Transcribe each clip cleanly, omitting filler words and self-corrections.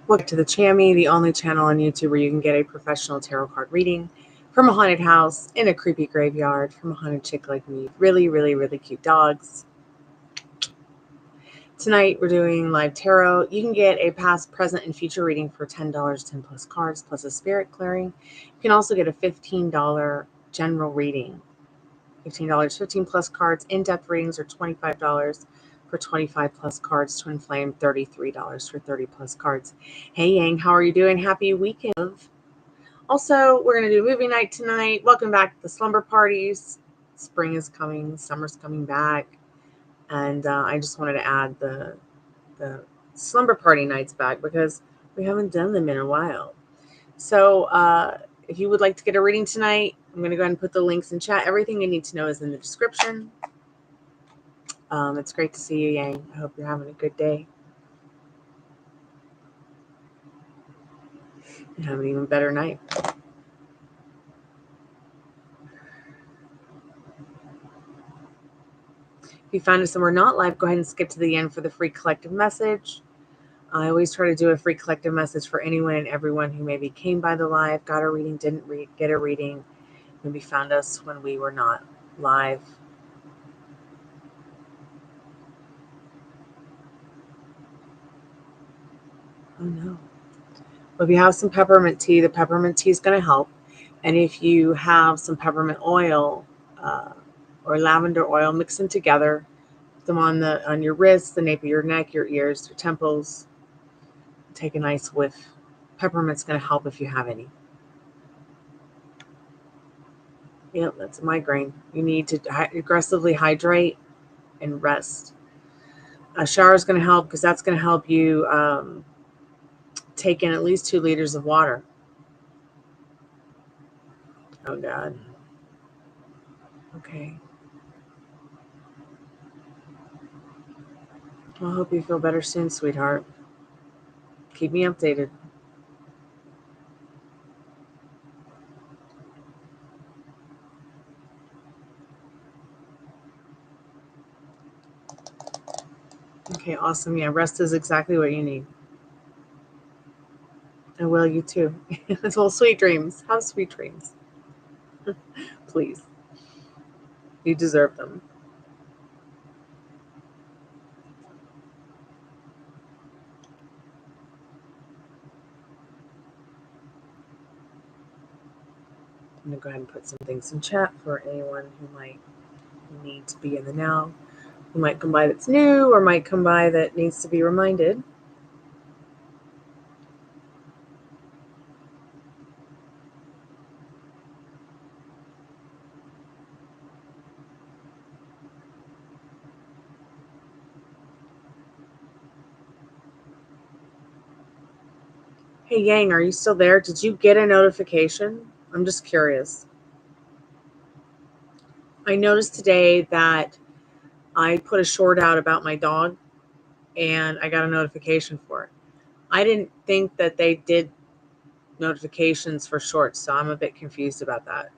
Welcome to the Chammy, the only channel on YouTube where you can get a professional tarot card reading from a haunted house in a creepy graveyard from a haunted chick like me. Really, really, really cute dogs. Tonight we're doing live tarot. You can get a past, present, and future reading for $10, 10 plus cards, plus a spirit clearing. You can also get a $15 general reading. $15, 15 plus cards. In-depth readings are $25 for 25 plus cards. Twinflame, $33 for 30 plus cards. Hey Yang, how are you doing? Happy weekend. Also, we're going to do movie night tonight. Welcome back to the slumber parties. Spring is coming, summer's coming back. And I just wanted to add the slumber party nights back because we haven't done them in a while. So if you would like to get a reading tonight, I'm going to go ahead and put the links in chat. Everything you need to know is in the description. It's great to see you, Yang. I hope you're having a good day. And have an even better night. If you find us and we're not live, go ahead and skip to the end for the free collective message. I always try to do a free collective message for anyone and everyone who maybe came by the live, got a reading, didn't get a reading, maybe found us when we were not live. Oh no. Well, if you have some peppermint tea, the peppermint tea is going to help. And if you have some peppermint oil or lavender oil, mix them together. Put them on your wrists, the nape of your neck, your ears, your temples. Take a nice whiff. Peppermint's going to help if you have any. Yep, that's a migraine. You need to aggressively hydrate and rest. A shower is going to help because that's going to help you take in at least 2 liters of water. Oh, God. Okay. Well, I hope you feel better soon, sweetheart. Keep me updated. Okay, awesome. Yeah, rest is exactly what you need. And will you too. Well, sweet dreams. Have sweet dreams. Please. You deserve them. I'm going to go ahead and put some things in chat for anyone who might need to be in the now, who might come by that's new or might come by that needs to be reminded. Hey, Yang, are you still there? Did you get a notification? I'm just curious. I noticed today that I put a short out about my dog, and I got a notification for it. I didn't think that they did notifications for shorts, so I'm a bit confused about that.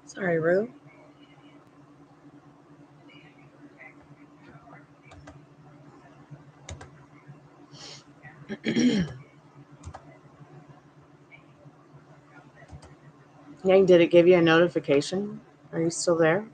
Sorry, Rue. Yang, did it give you a notification? Are you still there?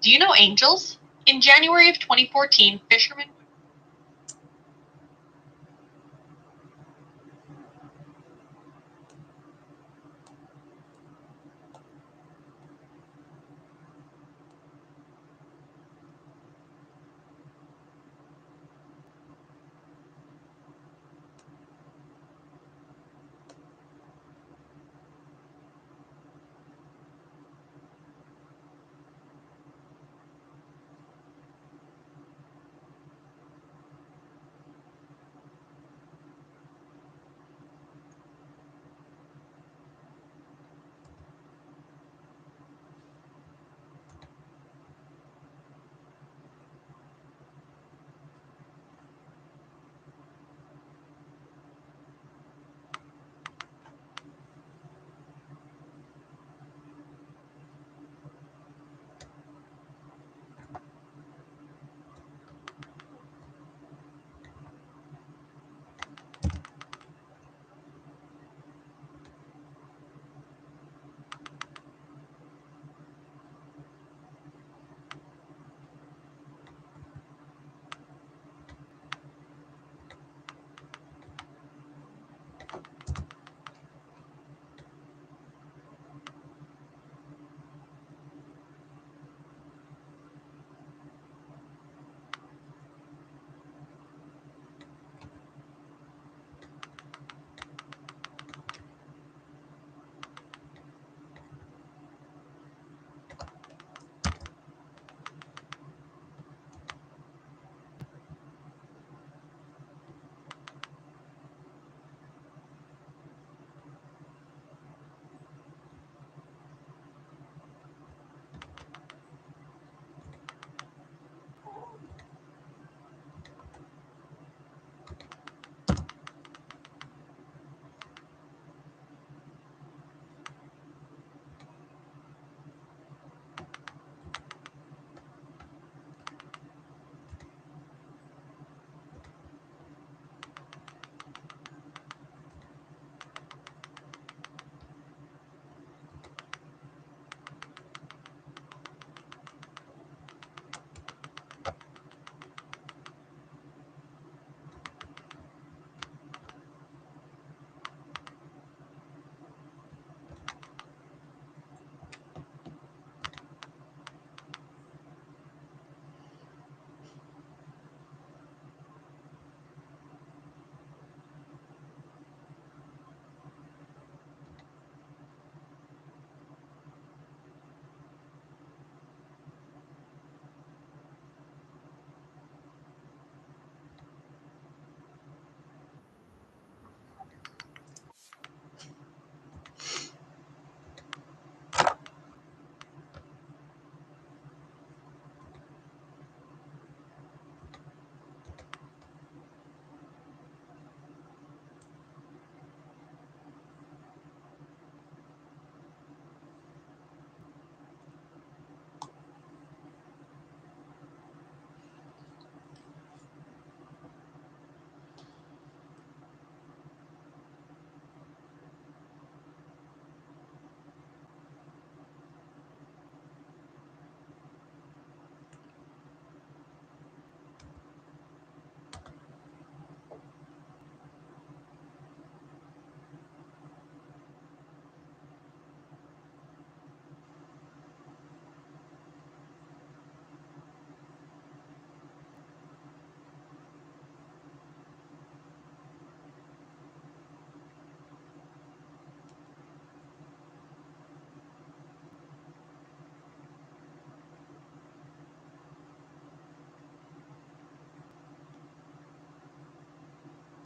Do you know angels? In January of 2014, fishermen...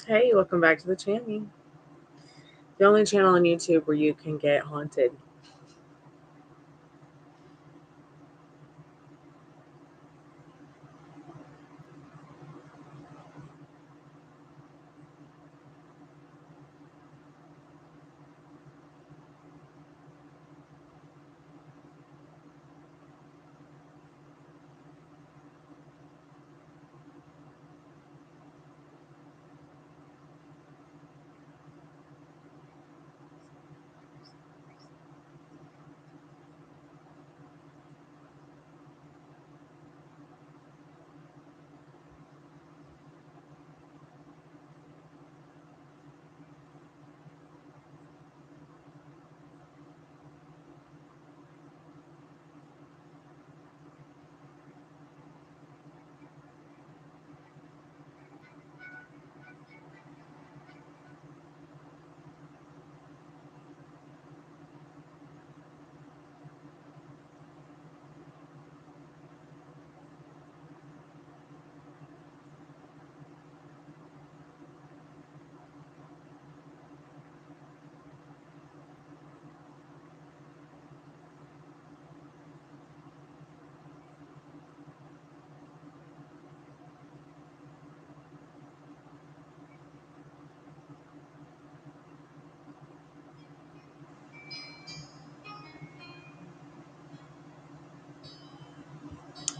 Hey, welcome back to the channel. The only channel on YouTube where you can get haunted.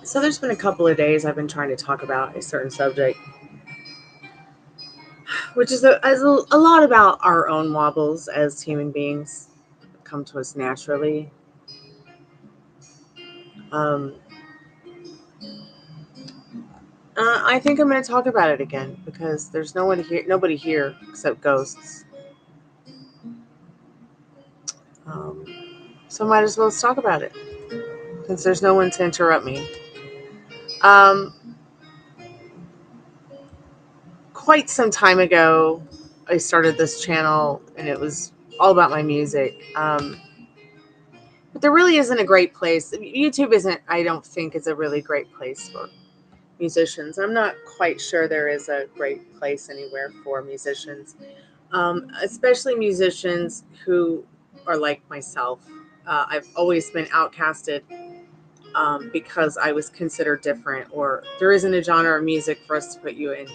So there's been a couple of days I've been trying to talk about a certain subject, which is a lot about our own wobbles as human beings that come to us naturally. I think I'm going to talk about it again because there's nobody here except ghosts. So might as well talk about it since there's no one to interrupt me. Quite some time ago, I started this channel and it was all about my music. But there really isn't a great place. YouTube isn't, I don't think, is a really great place for musicians. I'm not quite sure there is a great place anywhere for musicians, especially musicians who are like myself. I've always been outcasted because I was considered different, or there isn't a genre of music for us to put you in,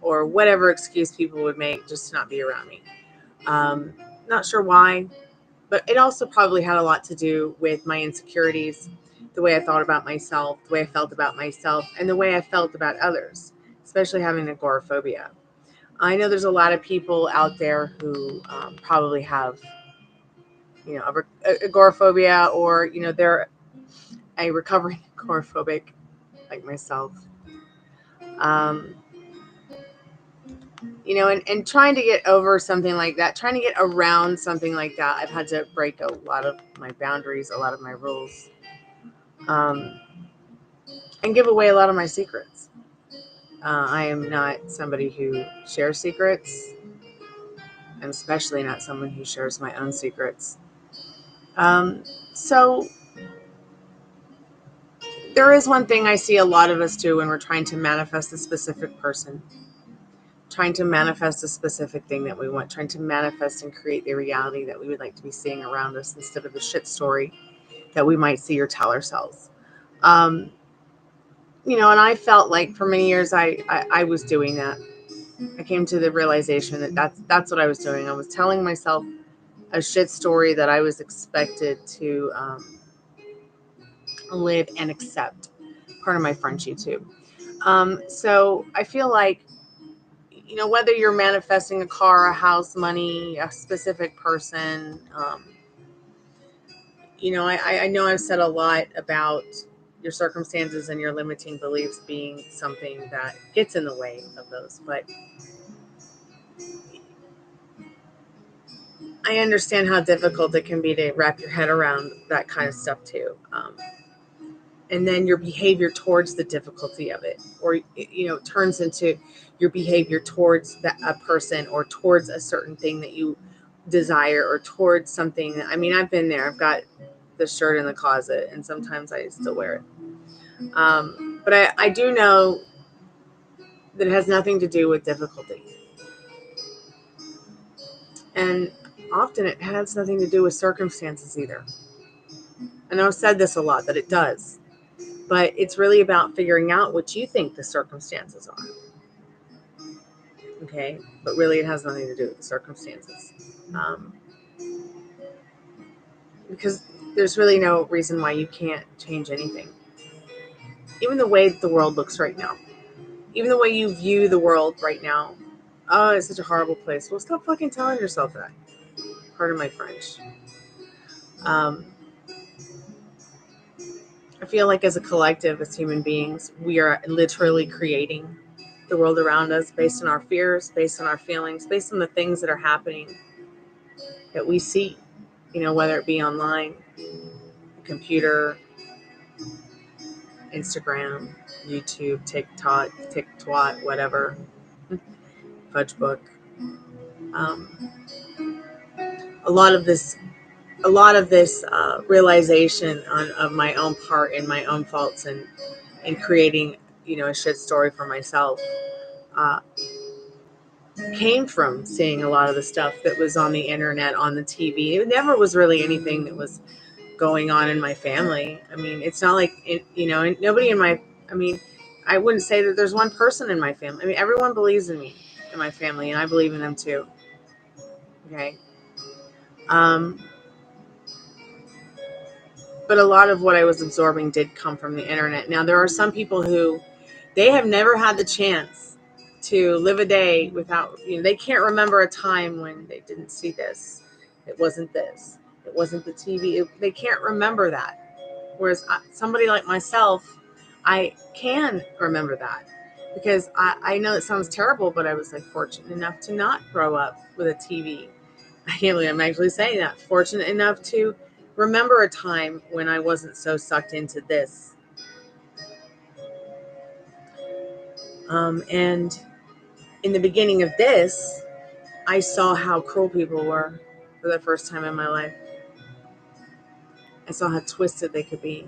or whatever excuse people would make just to not be around me. Not sure why, but it also probably had a lot to do with my insecurities, the way I thought about myself, the way I felt about myself, and the way I felt about others, especially having agoraphobia. I know there's a lot of people out there who probably have, agoraphobia, or they're a recovering agoraphobic like myself. Um, and trying to get over something like that, trying to get around something like that, I've had to break a lot of my boundaries, a lot of my rules, and give away a lot of my secrets. I am not somebody who shares secrets, and especially not someone who shares my own secrets. So there is one thing I see a lot of us do when we're trying to manifest a specific person, trying to manifest a specific thing that we want, trying to manifest and create the reality that we would like to be seeing around us instead of the shit story that we might see or tell ourselves. And I felt like for many years I was doing that. I came to the realization that that's what I was doing. I was telling myself a shit story that I was expected to live and accept. Part of my friendship too. So I feel like, whether you're manifesting a car, a house, money, a specific person, I know I've said a lot about your circumstances and your limiting beliefs being something that gets in the way of those, but I understand how difficult it can be to wrap your head around that kind of stuff too. And then your behavior towards the difficulty of it, or turns into your behavior towards a person or towards a certain thing that you desire, or towards something. I mean, I've been there. I've got the shirt in the closet and sometimes I still wear it. But I do know that it has nothing to do with difficulty. And often it has nothing to do with circumstances either. I know I've said this a lot, that it does. But it's really about figuring out what you think the circumstances are. Okay? But really it has nothing to do with the circumstances. Because there's really no reason why you can't change anything. Even the way that the world looks right now. Even the way you view the world right now. Oh, it's such a horrible place. Well, stop fucking telling yourself that. Pardon my French. I feel like as a collective, as human beings, we are literally creating the world around us based on our fears, based on our feelings, based on the things that are happening that we see, whether it be online, computer, Instagram, YouTube, TikTok, whatever, Fudge Book. A lot of this realization of my own part and my own faults and creating, a shit story for myself, came from seeing a lot of the stuff that was on the internet, on the TV. It never was really anything that was going on in my family. I mean, it's not like, nobody in my, I wouldn't say that there's one person in my family. I mean, everyone believes in me, in my family, and I believe in them too. Okay. But a lot of what I was absorbing did come from the internet. Now, there are some people who, they have never had the chance to live a day without, they can't remember a time when they didn't see this. It wasn't this. It wasn't the TV. They can't remember that. Whereas somebody like myself, I can remember that. Because I know it sounds terrible, but I was like fortunate enough to not grow up with a TV. I can't believe I'm actually saying that. Fortunate enough to remember a time when I wasn't so sucked into this. And in the beginning of this, I saw how cruel people were for the first time in my life. I saw how twisted they could be.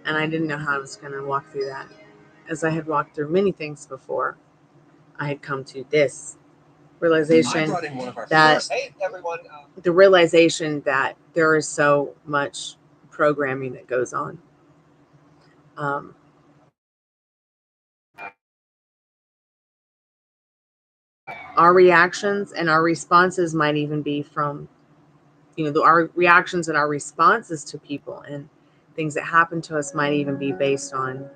And I didn't know how I was going to walk through that. As I had walked through many things before, I had come to this realization that the realization that there is so much programming that goes on. Our reactions and our responses might even be from, our reactions and our responses to people and things that happen to us might even be based on,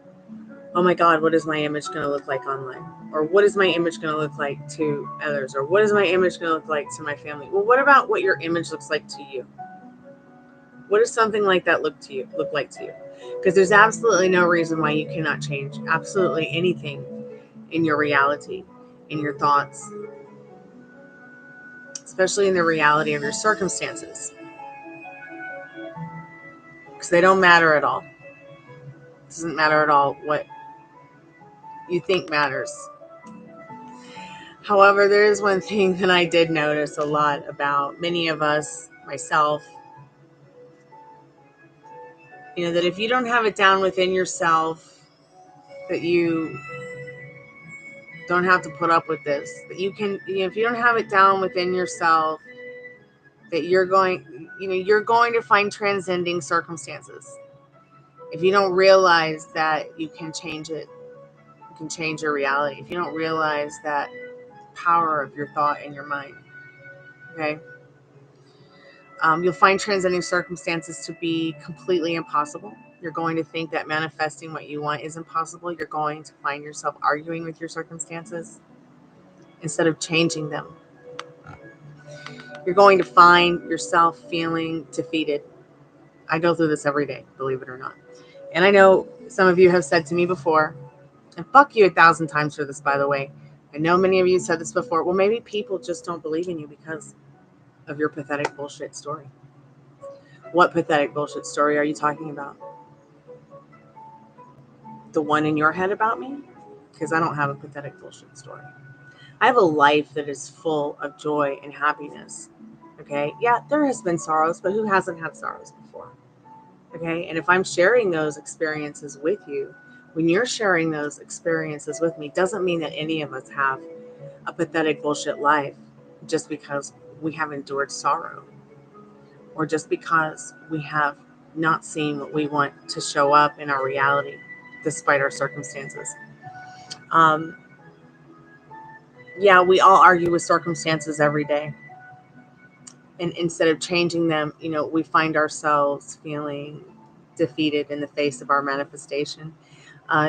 oh my God, what is my image going to look like online? Or what is my image going to look like to others? Or what is my image going to look like to my family? Well, what about what your image looks like to you? What does something like that look like to you? Because there's absolutely no reason why you cannot change absolutely anything in your reality, in your thoughts, especially in the reality of your circumstances. Because they don't matter at all. It doesn't matter at all what you think matters. However, there is one thing that I did notice a lot about many of us, myself, that if you don't have it down within yourself, that you don't have to put up with this, that you can, if you don't have it down within yourself, that you're going to find transcending circumstances. If you don't realize that you can change it, you can change your reality. If you don't realize that power of your thought and your mind, okay? You'll find transcending circumstances to be completely impossible. You're going to think that manifesting what you want is impossible. You're going to find yourself arguing with your circumstances instead of changing them. You're going to find yourself feeling defeated. I go through this every day, believe it or not. And I know some of you have said to me before, and fuck you 1,000 times for this, by the way. I know many of you said this before. Well, maybe people just don't believe in you because of your pathetic bullshit story. What pathetic bullshit story are you talking about? The one in your head about me? Because I don't have a pathetic bullshit story. I have a life that is full of joy and happiness. Okay? Yeah, there has been sorrows, but who hasn't had sorrows before? Okay? And if I'm sharing those experiences with you, when you're sharing those experiences with me, doesn't mean that any of us have a pathetic bullshit life just because we have endured sorrow, or just because we have not seen what we want to show up in our reality despite our circumstances. Yeah, we all argue with circumstances every day. And instead of changing them, we find ourselves feeling defeated in the face of our manifestation,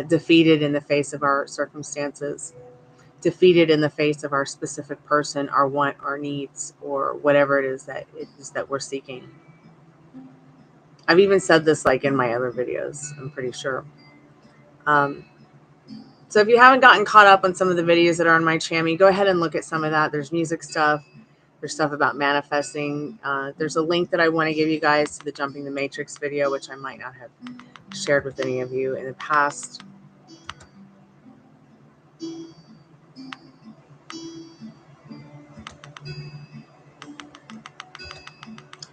defeated in the face of our circumstances, defeated in the face of our specific person, our want, our needs, or whatever it is that we're seeking. I've even said this like in my other videos, I'm pretty sure. So if you haven't gotten caught up on some of the videos that are on my channel, go ahead and look at some of that. There's music stuff. There's stuff about manifesting. There's a link that I want to give you guys to the Jumping the Matrix video, which I might not have shared with any of you in the past.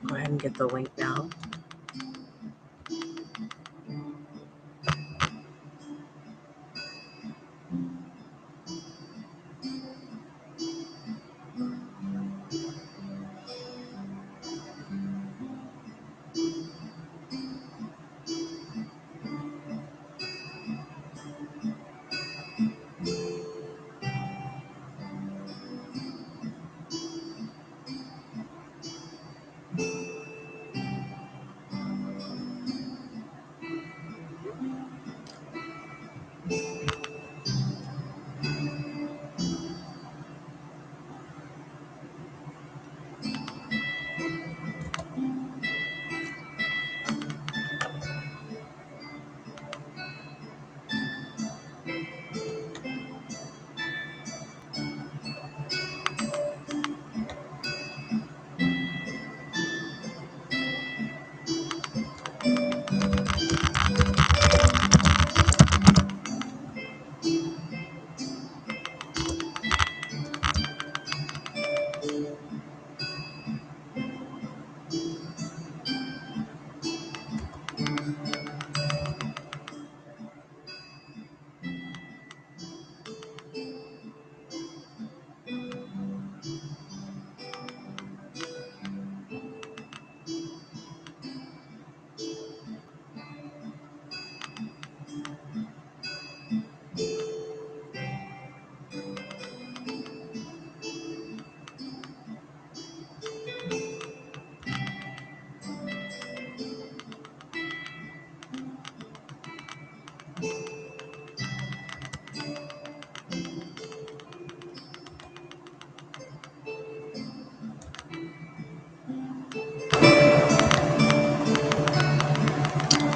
Go ahead and get the link now.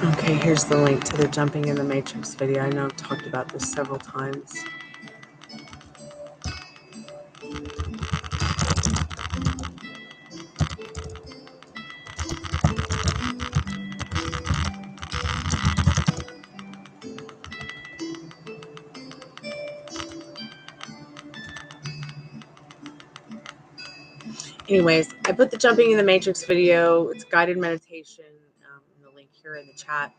Okay, here's the link to the Jumping in the Matrix video. I know I've talked about this several times. Anyways, I put the Jumping in the Matrix video. It's guided meditation, and the link here in the chat.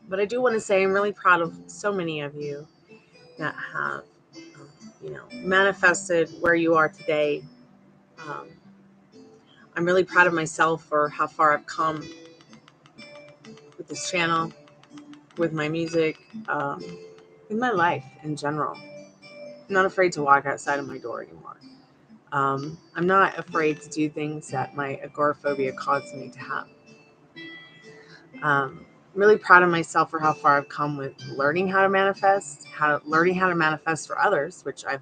But I do want to say I'm really proud of so many of you that have, manifested where you are today. I'm really proud of myself for how far I've come with this channel, with my music, with my life in general. I'm not afraid to walk outside of my door anymore. I'm not afraid to do things that my agoraphobia caused me to have. I'm really proud of myself for how far I've come with learning how to manifest, learning how to manifest for others, which I've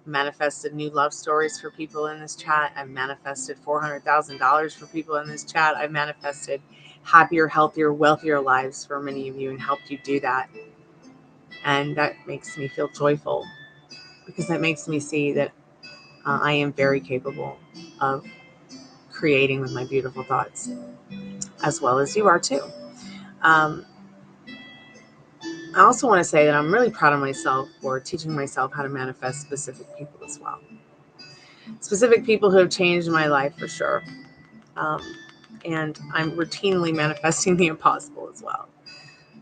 manifested new love stories for people in this chat. I've manifested $400,000 for people in this chat. I've manifested happier, healthier, wealthier lives for many of you and helped you do that. And that makes me feel joyful because that makes me see that I am very capable of creating with my beautiful thoughts, as well as you are too. I also want to say that I'm really proud of myself for teaching myself how to manifest specific people as well. Specific people who have changed my life for sure. And I'm routinely manifesting the impossible as well.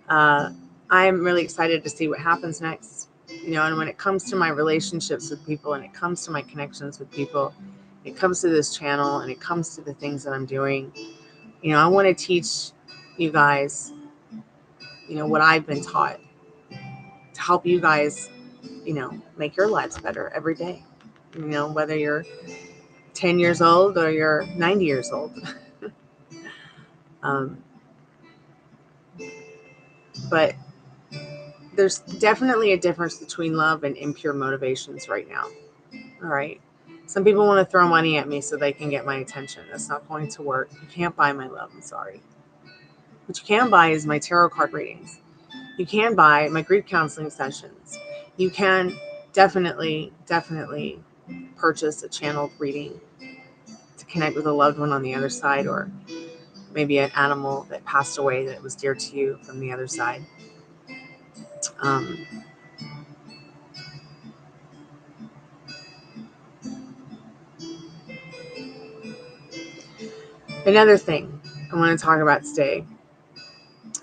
I'm really excited to see what happens next. And when it comes to my relationships with people and it comes to my connections with people, it comes to this channel and it comes to the things that I'm doing, I want to teach you guys, what I've been taught to help you guys, make your lives better every day. Whether you're 10 years old or you're 90 years old. But there's definitely a difference between love and impure motivations right now. All right. Some people want to throw money at me so they can get my attention. That's not going to work. You can't buy my love. I'm sorry. What you can buy is my tarot card readings. You can buy my grief counseling sessions. You can definitely purchase a channeled reading to connect with a loved one on the other side, or maybe an animal that passed away that was dear to you from the other side. Another thing I want to talk about today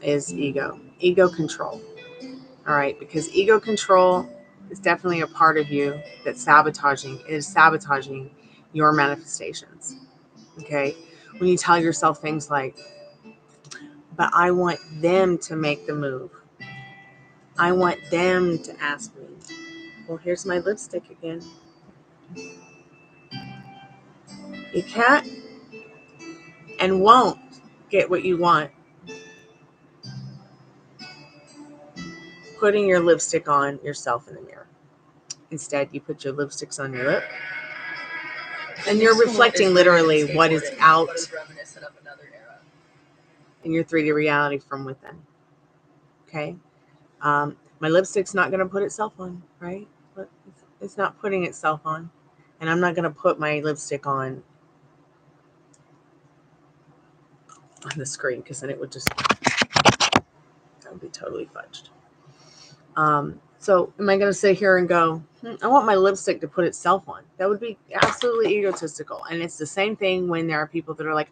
is ego control. All right, because ego control is definitely a part of you that's sabotaging your manifestations. Okay, when you tell yourself things like, but I want them to make the move. I want them to ask me. Well, here's my lipstick again. You can't and won't get what you want putting your lipstick on yourself in the mirror. Instead, you put your lipsticks on your lip, and you're reflecting literally what is out in your 3D reality from within. Okay? My lipstick's not going to put itself on, right? But it's not putting itself on. And I'm not going to put my lipstick on the screen, because then it would that would be totally fudged. So am I going to sit here and go, I want my lipstick to put itself on? That would be absolutely egotistical. And it's the same thing when there are people that are like,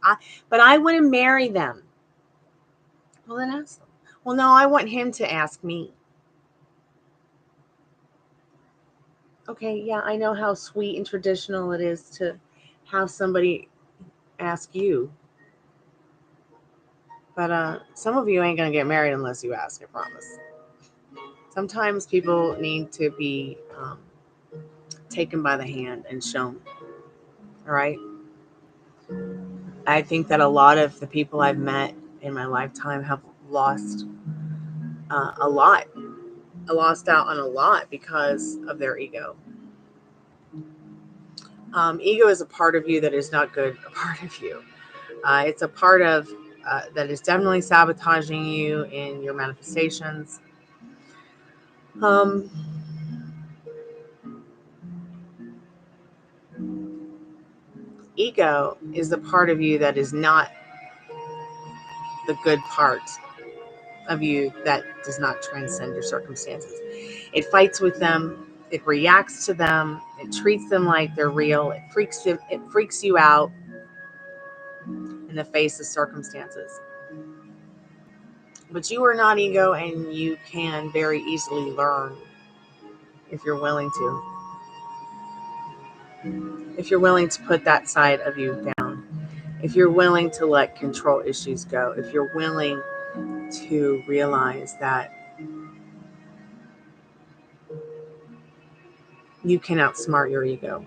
but I want to marry them. Well, then ask them. Well, no, I want him to ask me. Okay, yeah, I know how sweet and traditional it is to have somebody ask you. But some of you ain't going to get married unless you ask, I promise. Sometimes people need to be taken by the hand and shown. All right? I think that a lot of the people I've met in my lifetime have lost a lot. I lost out on a lot because of their ego. Ego is a part of you that is not good, a part of you. It's a part of that is definitely sabotaging you in your manifestations. Ego is the part of you that is not the good part of you that does not transcend your circumstances. It fights with them. It reacts to them. It treats them like they're real. It freaks you out in the face of circumstances. But you are not ego, and you can very easily learn if you're willing to. If you're willing to put that side of you down. If you're willing to let control issues go. If you're willing to realize that you can outsmart your ego.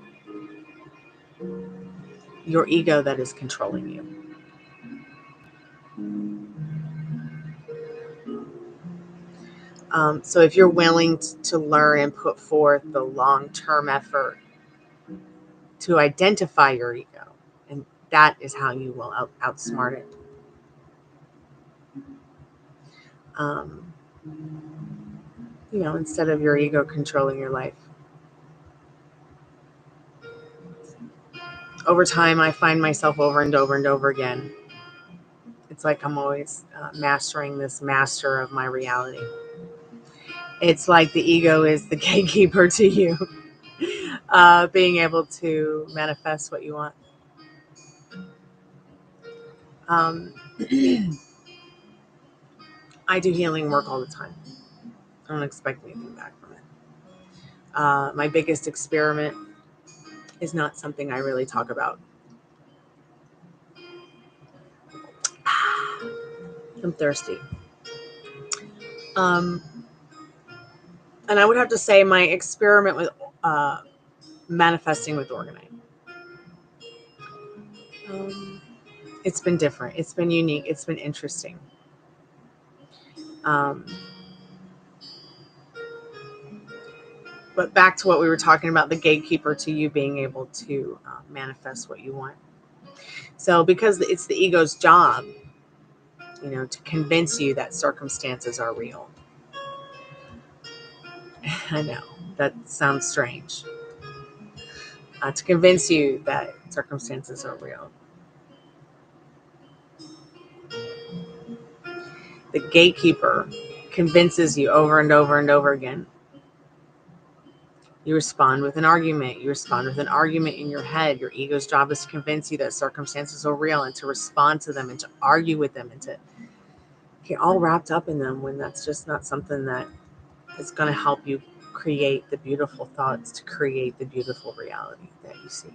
Your ego that is controlling you. So if you're willing to learn and put forth the long-term effort to identify your ego, and that is how you will outsmart it. Instead of your ego controlling your life. Over time, I find myself over and over and over again. It's like I'm always mastering this master of my reality. It's like the ego is the gatekeeper to you, being able to manifest what you want. I do healing work all the time. I don't expect anything back from it. My biggest experiment is not something I really talk about. I'm thirsty. And I would have to say my experiment with manifesting with Organite. It's been different. It's been unique. It's been interesting. But back to what we were talking about, the gatekeeper to you being able to manifest what you want. So because it's the ego's job, to convince you that circumstances are real. I know, that sounds strange. To convince you that circumstances are real. The gatekeeper convinces you over and over and over again. You respond with an argument. You respond with an argument in your head. Your ego's job is to convince you that circumstances are real and to respond to them and to argue with them and to get all wrapped up in them when that's just not something that is going to help you create the beautiful thoughts, to create the beautiful reality that you seek.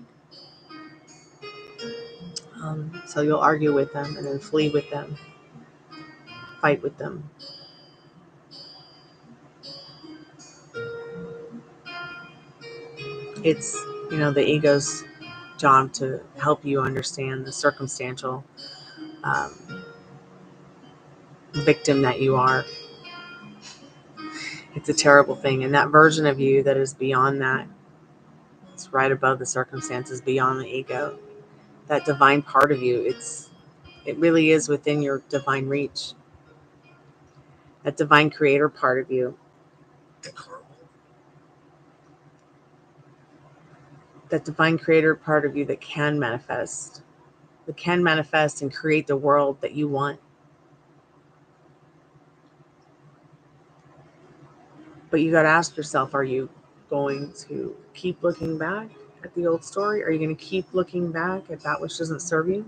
So you'll argue with them and then flee with them, fight with them. It's, the ego's job to help you understand the circumstantial victim that you are. It's a terrible thing. And that version of you that is beyond that, it's right above the circumstances, beyond the ego, that divine part of you, it really is within your divine reach. That divine creator part of you. That divine creator part of you that can manifest and create the world that you want. But you got to ask yourself, are you going to keep looking back at the old story? Are you going to keep looking back at that which doesn't serve you?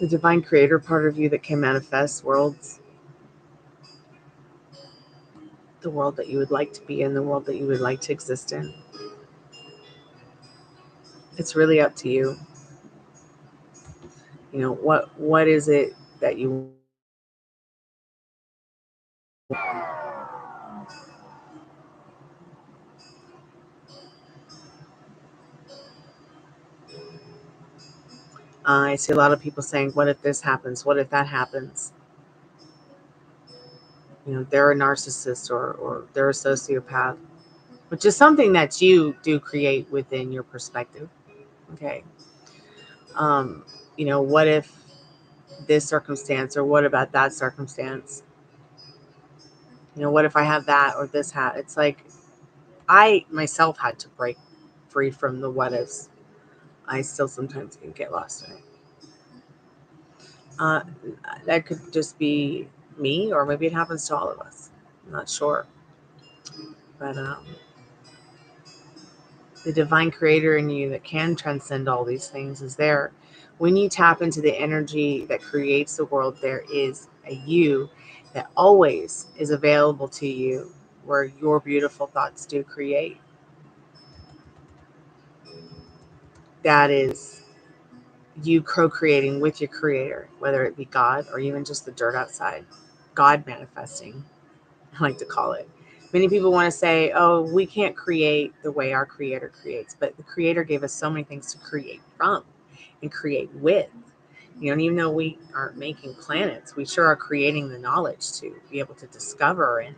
The divine creator part of you that can manifest worlds, the world that you would like to be in, the world that you would like to exist in. It's really up to you. What is it that you I see a lot of people saying, what if this happens? What if that happens? They're a narcissist or they're a sociopath, which is something that you do create within your perspective. Okay. What if this circumstance, or what about that circumstance? What if I have that or this it's like, I myself had to break free from the what ifs. I still sometimes can get lost in it. That could just be me, or maybe it happens to all of us. I'm not sure. But the divine creator in you that can transcend all these things is there. When you tap into the energy that creates the world, there is a you that always is available to you, where your beautiful thoughts do create. That is you co-creating with your creator, whether it be God or even just the dirt outside. God manifesting, I like to call it. Many people want to say, oh, we can't create the way our creator creates, but the creator gave us so many things to create from and create with. And even though we aren't making planets, we sure are creating the knowledge to be able to discover and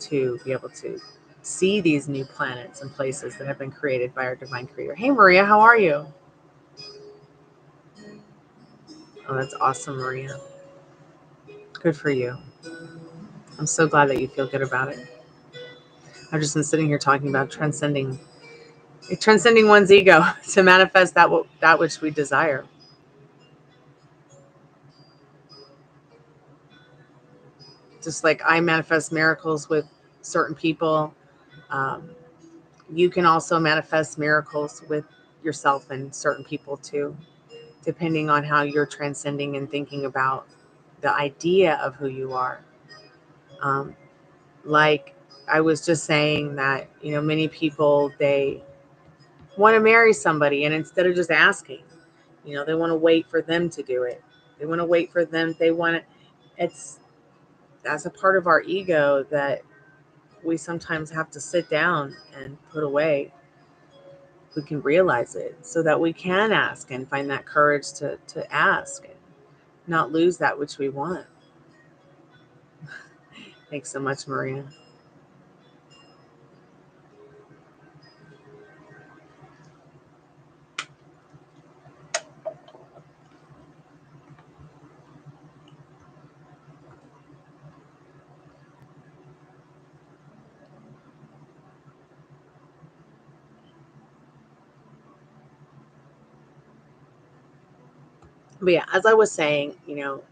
to be able to see these new planets and places that have been created by our divine creator. Hey, Maria, how are you? Oh, that's awesome, Maria. Good for you. I'm so glad that you feel good about it. I've just been sitting here talking about transcending one's ego to manifest that which we desire. Just like I manifest miracles with certain people, you can also manifest miracles with yourself and certain people too, depending on how you're transcending and thinking about the idea of who you are. Like I was just saying that, you know, many people, they want to marry somebody, and instead of just asking, you know, they want to wait for them to do it. They want to wait for them. They want to, that's a part of our ego that we sometimes have to sit down and put away. We can realize it so that we can ask and find that courage to ask and not lose that which we want. Thanks so much, Maria. But yeah, as I was saying, you know,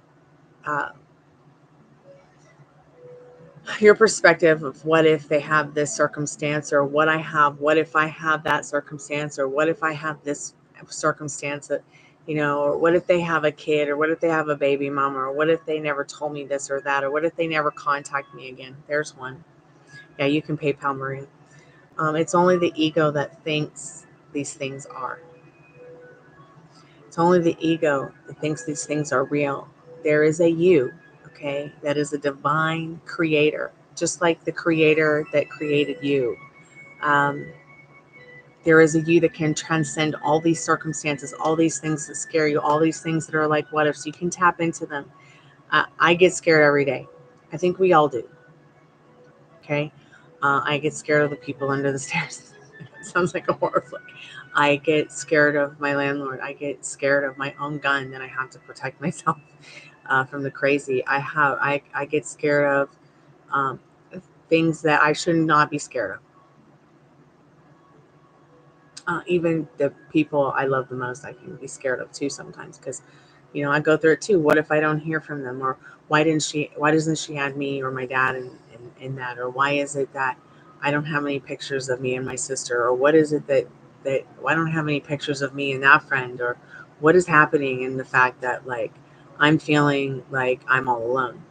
your perspective of what if they have this circumstance, or what if I have that circumstance, or what if I have this circumstance, that, you know, or what if they have a kid, or what if they have a baby mama, or what if they never told me this or that, or what if they never contact me again. There's one. Yeah, you can PayPal Maria. It's only the ego that thinks these things are. It's only the ego that thinks these things are real. There is a you, okay, that is a divine creator, just like the creator that created you. There is a you that can transcend all these circumstances, all these things that scare you, all these things that are like what ifs. You can tap into them. I get scared every day. I think we all do. Okay. I get scared of the people under the stairs. It sounds like a horror flick. I get scared of my landlord. I get scared of my own gun that I have to protect myself from the crazy. I get scared of things that I should not be scared of. Even the people I love the most, I can be scared of too sometimes, because, you know, I go through it too. What if I don't hear from them? Or why doesn't she add me or my dad in that? Or why is it that I don't have any pictures of me and my sister? Or what is it that I don't have any pictures of me and that friend? Or what is happening in the fact that, like, I'm feeling like I'm all alone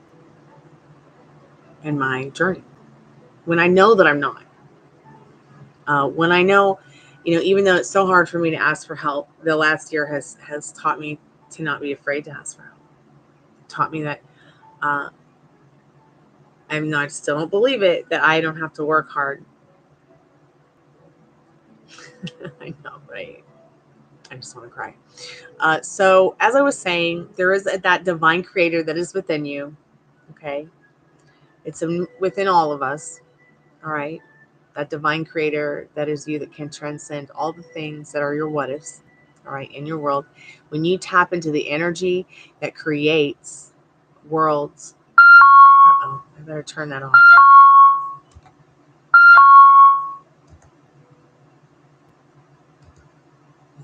in my journey, when I know that I'm not. When I know, you know, even though it's so hard for me to ask for help, the last year has taught me to not be afraid to ask for help. Taught me that I still don't believe it, that I don't have to work hard. I know, right? I just want to cry. So as I was saying, there is that divine creator that is within you. Okay, it's within all of us. All right, that divine creator that is you, that can transcend all the things that are your what ifs. All right, in your world, when you tap into the energy that creates worlds. Uh-oh, I better turn that off.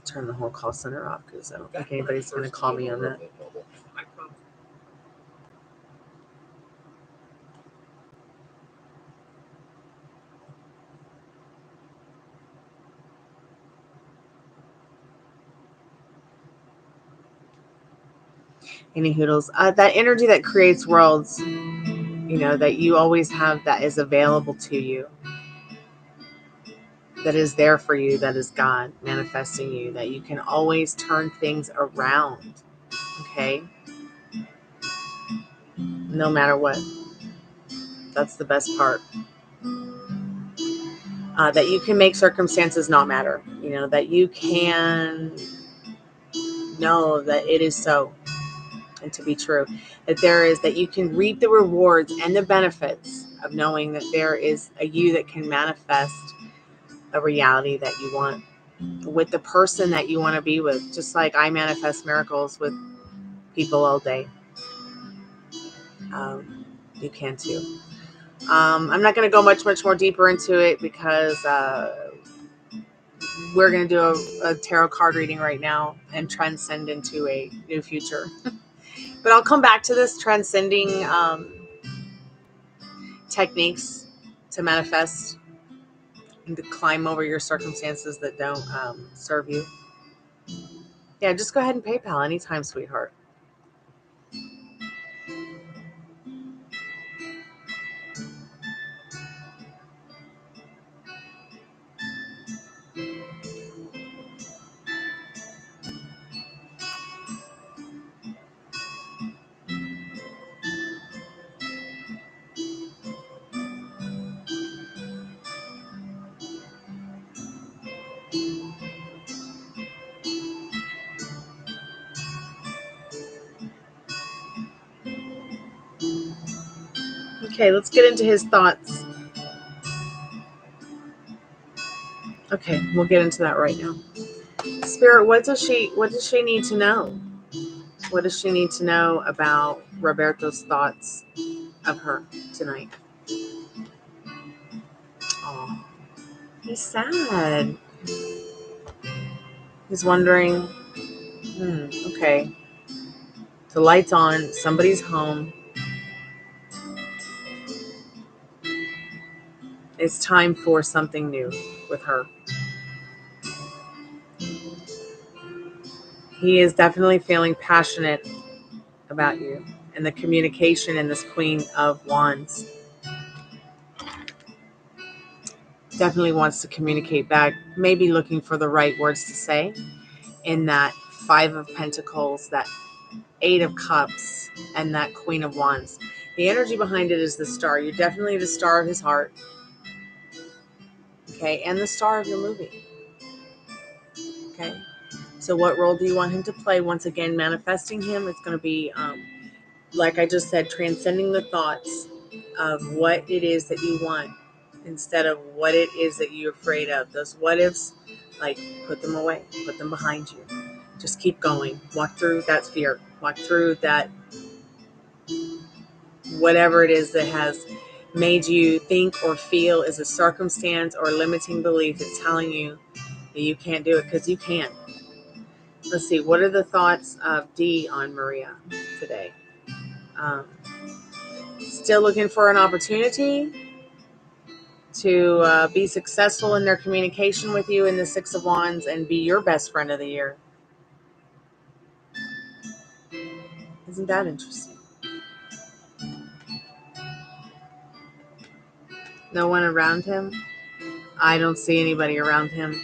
Turn the whole call center off, because I don't think anybody's going to call me on that. Any hoodles. That energy that creates worlds, you know, that you always have, that is available to you, that is there for you, that is God manifesting you, that you can always turn things around. Okay, no matter what. That's the best part. That you can make circumstances not matter. You know, that you can know that it is so, and to be true, that you can reap the rewards and the benefits of knowing that there is a you that can manifest a reality that you want, with the person that you want to be with. Just like I manifest miracles with people all day. You can too. I'm not going to go much more deeper into it, because we're going to do a tarot card reading right now and transcend into a new future. But I'll come back to this transcending techniques to manifest and to climb over your circumstances that don't serve you. Yeah, just go ahead and PayPal anytime, sweetheart. Okay, let's get into his thoughts. Okay, we'll get into that right now. Spirit, what does she need to know? What does she need to know about Roberto's thoughts of her tonight? Oh, he's sad. He's wondering, okay, the light's on, somebody's home. It's time for something new with her. He is definitely feeling passionate about you and the communication in this Queen of Wands. Definitely wants to communicate back, maybe looking for the right words to say in that Five of Pentacles, that Eight of Cups, and that Queen of Wands. The energy behind it is the star. You're definitely the star of his heart. Okay, and the star of your movie. Okay, so what role do you want him to play? Once again, manifesting him, it's going to be, like I just said, transcending the thoughts of what it is that you want instead of what it is that you're afraid of. Those what ifs, like, put them away, put them behind you. Just keep going. Walk through that fear. Walk through that, whatever it is that has made you think or feel is a circumstance or a limiting belief that's telling you that you can't do it, because you can. Let's see, what are the thoughts of D on Maria today? Still looking for an opportunity to be successful in their communication with you in the Six of Wands and be your best friend of the year. Isn't that interesting? No one around him? I don't see anybody around him.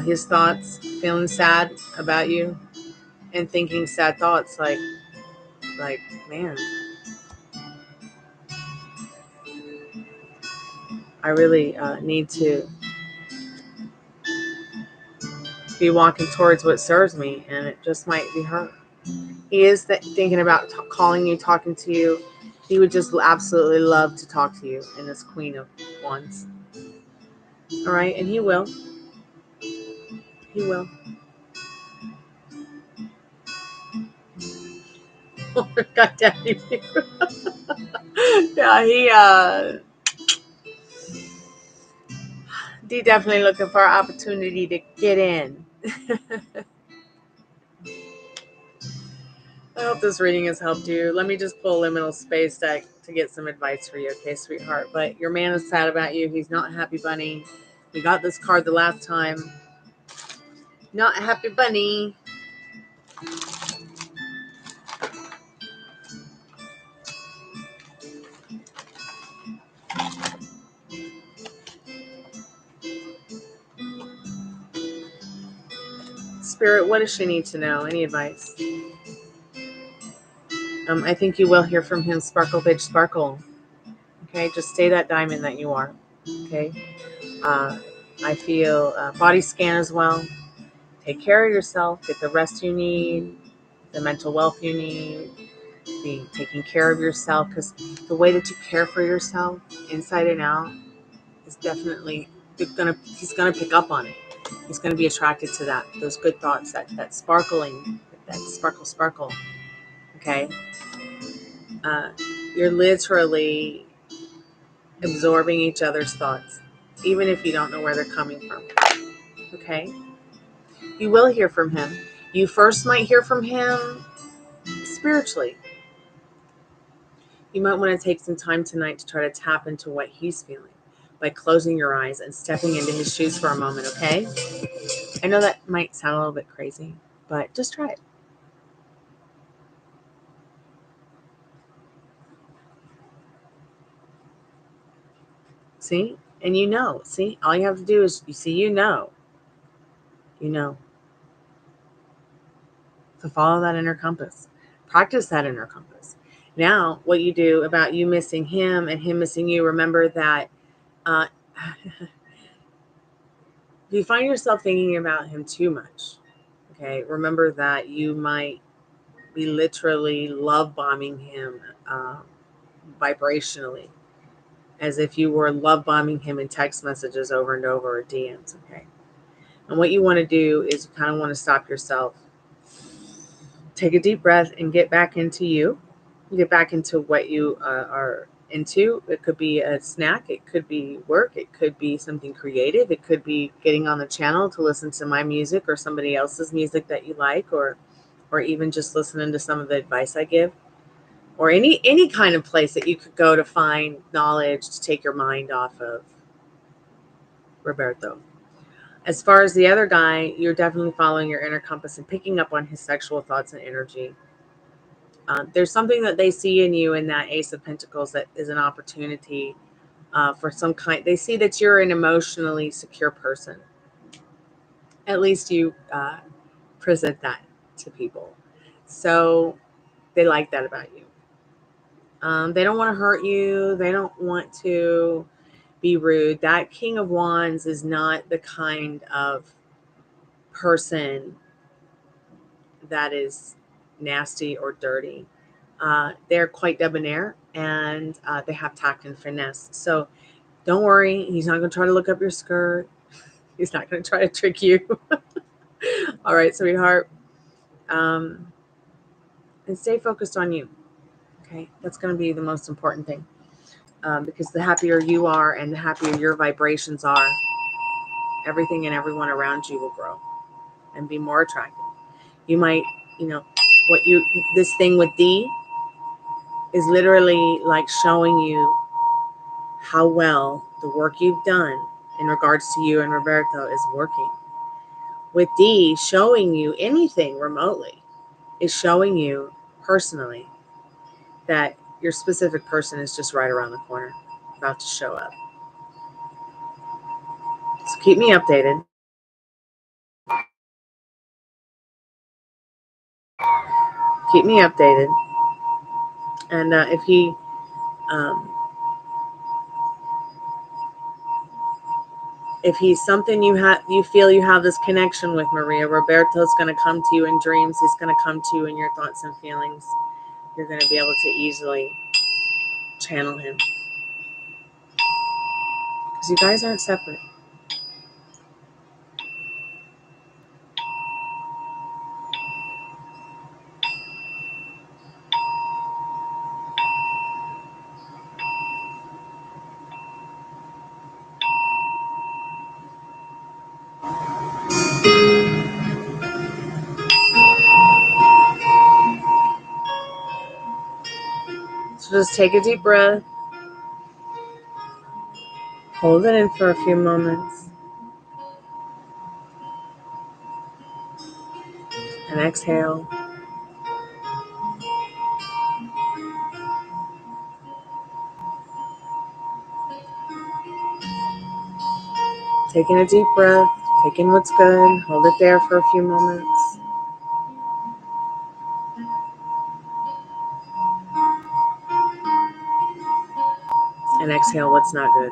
His thoughts, feeling sad about you and thinking sad thoughts like, man, I really need to be walking towards what serves me, and it just might be her. He is thinking about calling you, talking to you. He would just absolutely love to talk to you in this Queen of Wands. All right, and he will. He will. Oh, God damn you. Yeah, he definitely looking for an opportunity to get in. I hope this reading has helped you. Let me just pull Liminal Space deck to get some advice for you, okay, sweetheart? But your man is sad about you. He's not happy, bunny. We got this card the last time. Not happy, bunny. Spirit, what does she need to know? Any advice? I think you will hear from him. Sparkle, bitch, sparkle. Okay, just stay that diamond that you are. Okay. I feel body scan as well. Take care of yourself. Get the rest you need, the mental wealth you need, the taking care of yourself, because the way that you care for yourself inside and out is definitely he's gonna pick up on it. He's gonna be attracted to that, those good thoughts, that sparkling, that sparkle. Okay. You're literally absorbing each other's thoughts, even if you don't know where they're coming from. Okay? You will hear from him. You first might hear from him spiritually. You might want to take some time tonight to try to tap into what he's feeling by closing your eyes and stepping into his shoes for a moment, okay? I know that might sound a little bit crazy, but just try it. See? And see? All you have to do is, you know. So follow that inner compass. Practice that inner compass. Now, what you do about you missing him and him missing you, remember that If you find yourself thinking about him too much, okay, remember that you might be literally love bombing him vibrationally, as if you were love bombing him in text messages over and over, or DMs, okay? And what you want to do is you kind of want to stop yourself, take a deep breath, and get back into you. Get back into what you are into. It could be a snack, it could be work, it could be something creative, it could be getting on the channel to listen to my music or somebody else's music that you like, or even just listening to some of the advice I give, or any kind of place that you could go to find knowledge to take your mind off of Roberto. As far as the other guy, you're definitely following your inner compass and picking up on his sexual thoughts and energy. There's something that they see in you in that Ace of Pentacles that is an opportunity for some kind. They see that you're an emotionally secure person. At least you present that to people. So they like that about you. They don't want to hurt you. They don't want to be rude. That King of Wands is not the kind of person that is nasty or dirty. They're quite debonair, and they have tact and finesse. So don't worry. He's not going to try to look up your skirt. He's not going to try to trick you. All right, sweetheart. And stay focused on you. Okay, that's going to be the most important thing. Because the happier you are and the happier your vibrations are, everything and everyone around you will grow and be more attractive. You might, this thing with D is literally like showing you how well the work you've done in regards to you and Roberto is working. With D, showing you anything remotely is showing you personally that your specific person is just right around the corner, about to show up. So keep me updated. Keep me updated. And if he's something you feel you have this connection with, Maria, Roberto's going to come to you in dreams. He's going to come to you in your thoughts and feelings. You're going to be able to easily channel him. Because you guys aren't separate. So just take a deep breath. Hold it in for a few moments. And exhale. Taking a deep breath. Taking what's good. Hold it there for a few moments. And exhale what's not good.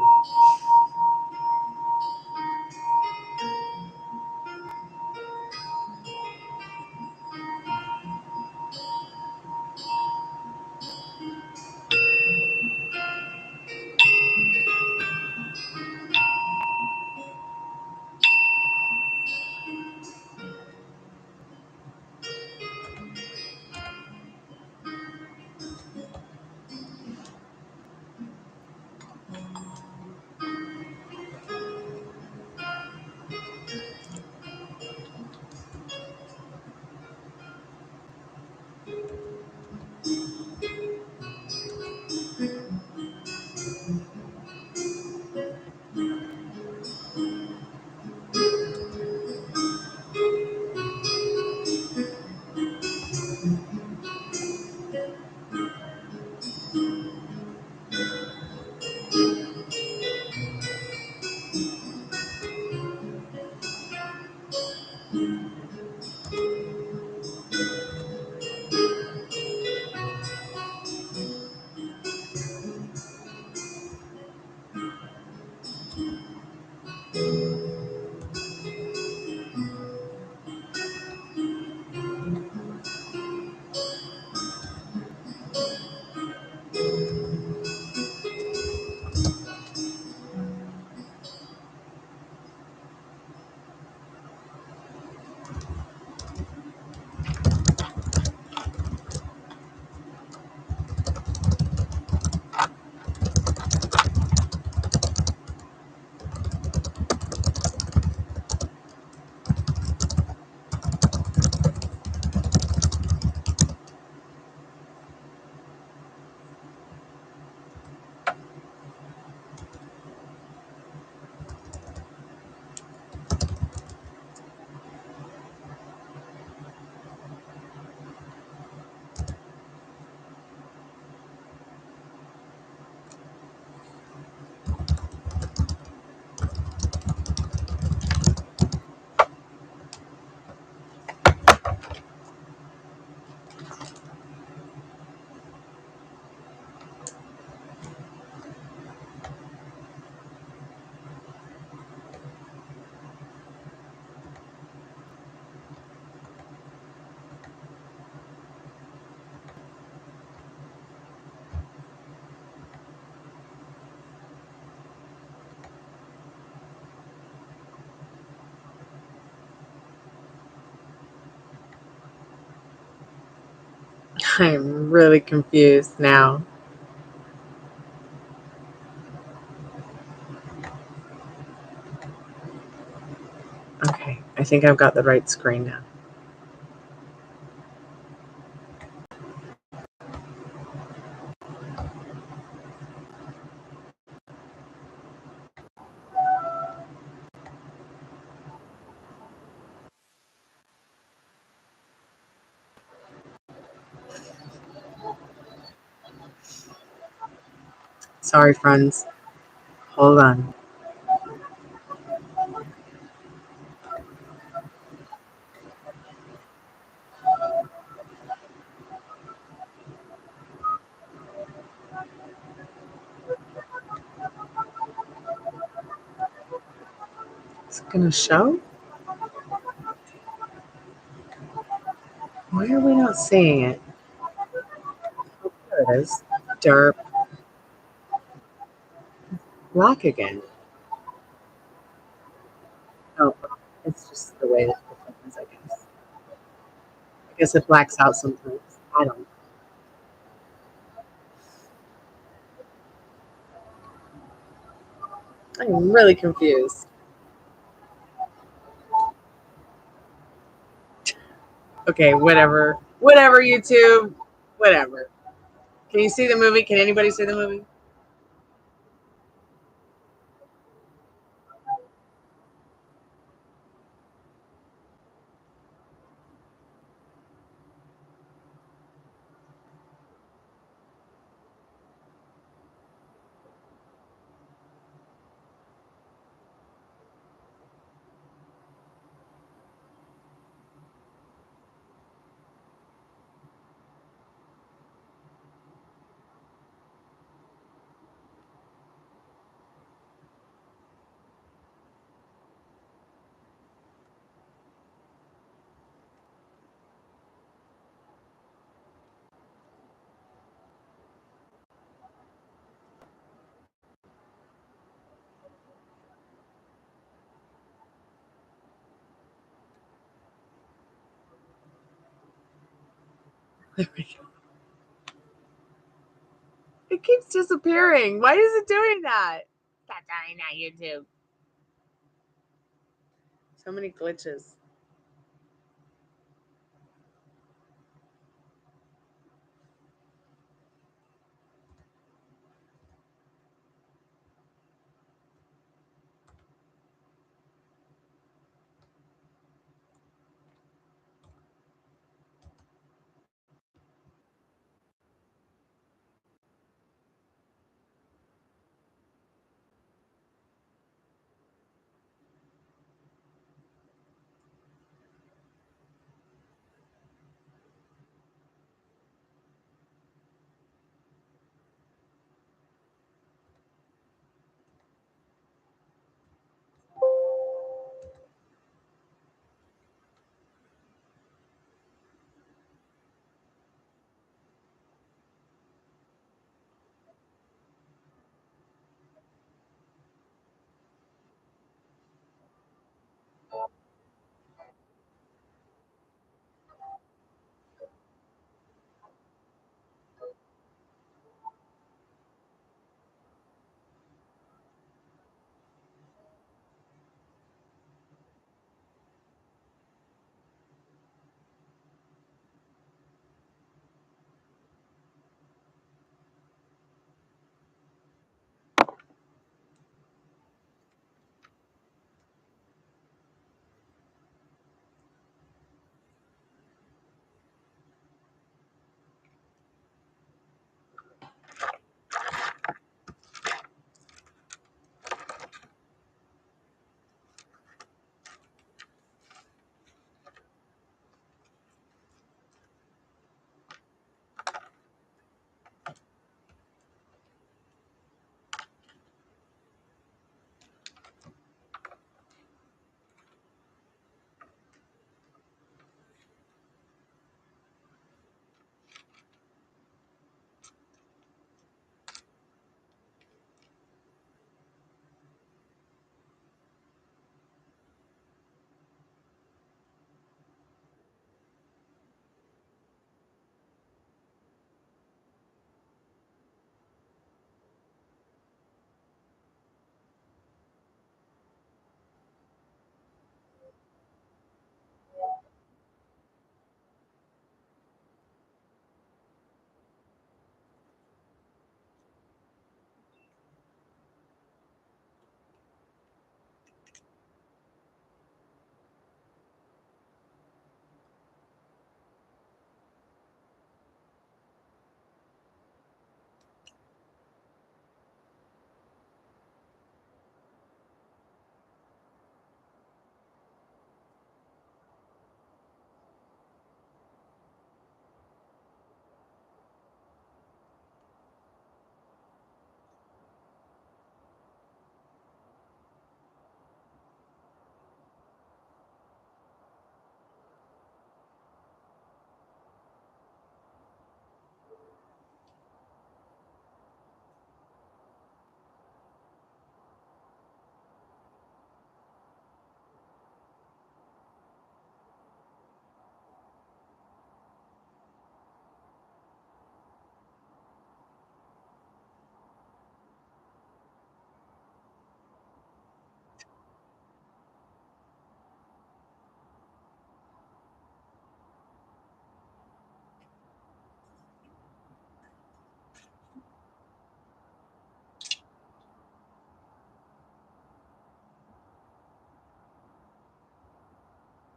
I'm really confused now. Okay, I think I've got the right screen now. Sorry, friends. Hold on. Is it going to show? Why are we not seeing it? Oh, there it is. Derp. Black again. Oh, it's just the way that it happens, I guess. I guess it blacks out sometimes. I don't know. I'm really confused. Okay, whatever. Whatever, YouTube. Whatever. Can you see the movie? Can anybody see the movie? There we go. It keeps disappearing. Why is it doing that? Stop doing that, YouTube. So many glitches.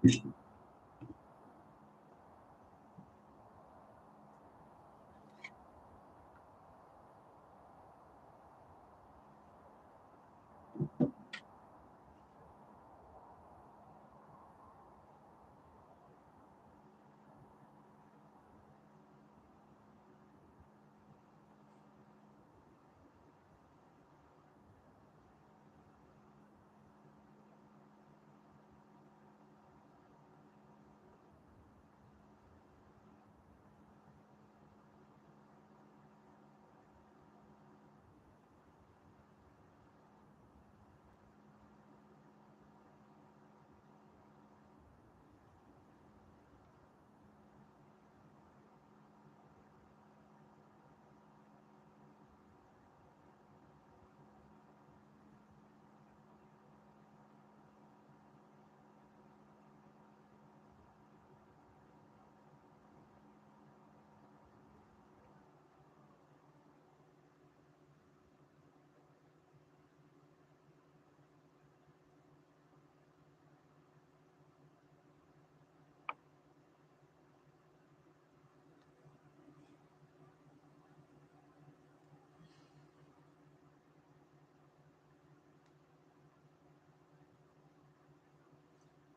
You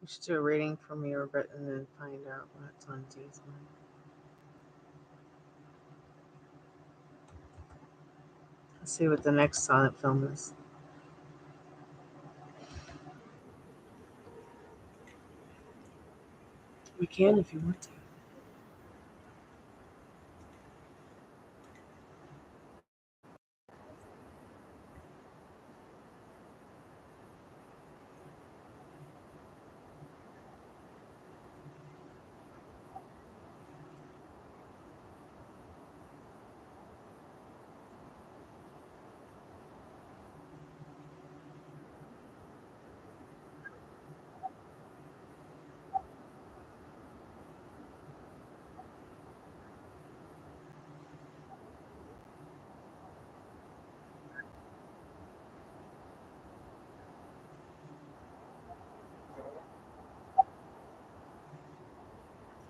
should do a reading for me, or and then find out what's on Z's mind. Let's see what the next silent film is. We can if you want to.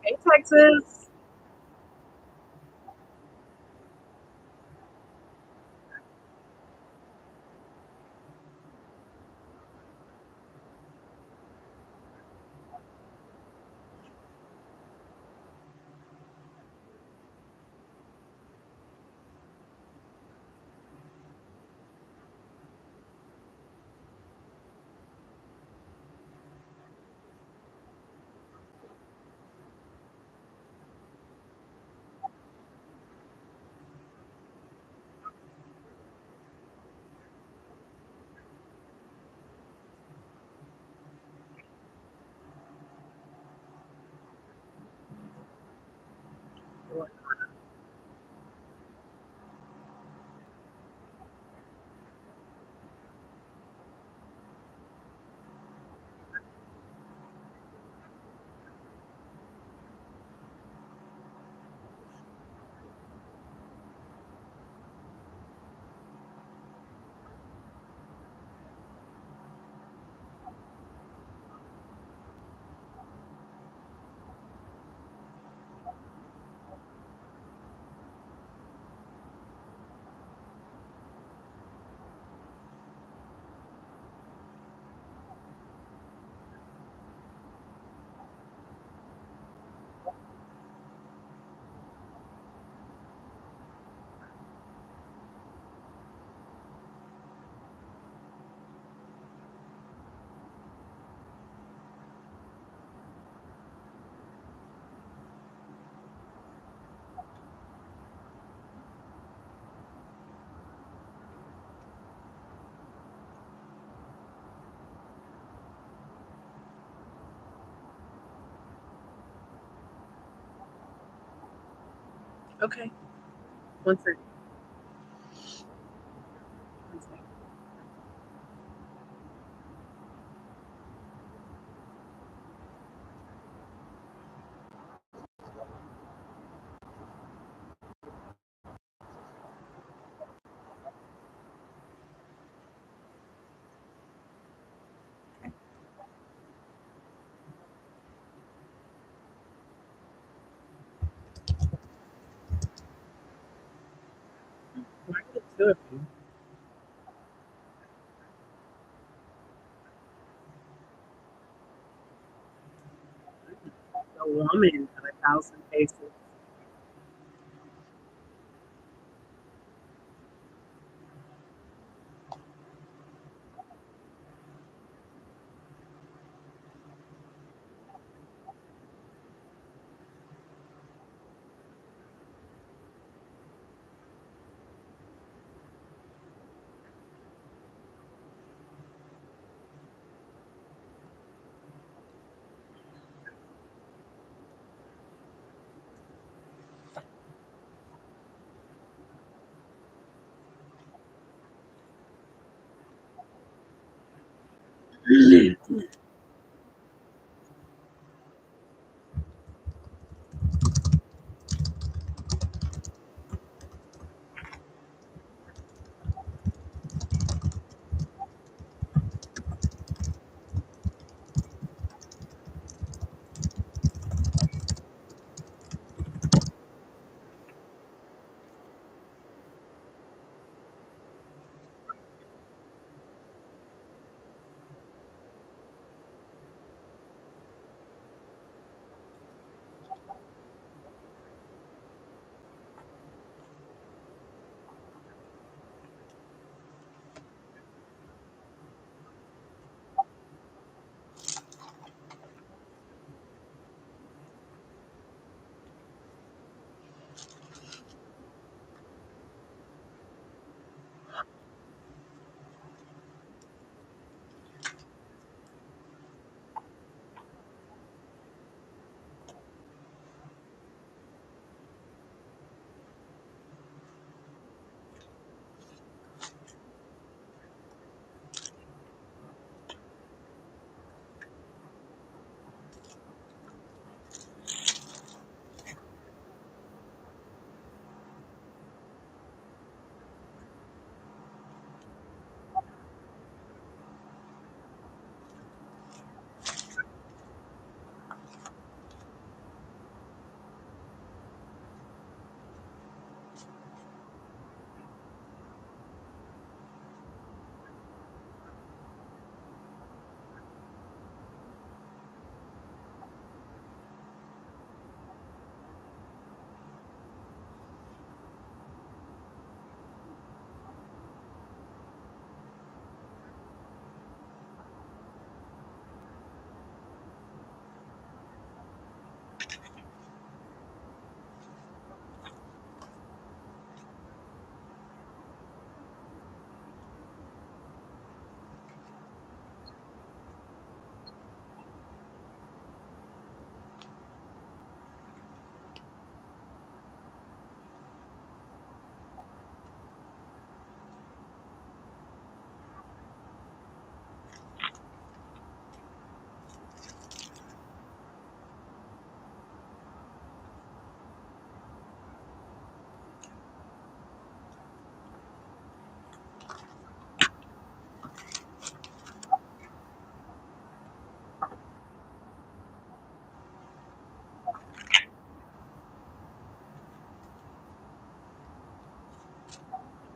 Hey, Texas. Okay. One second. One second. good. A woman of 1,000 faces.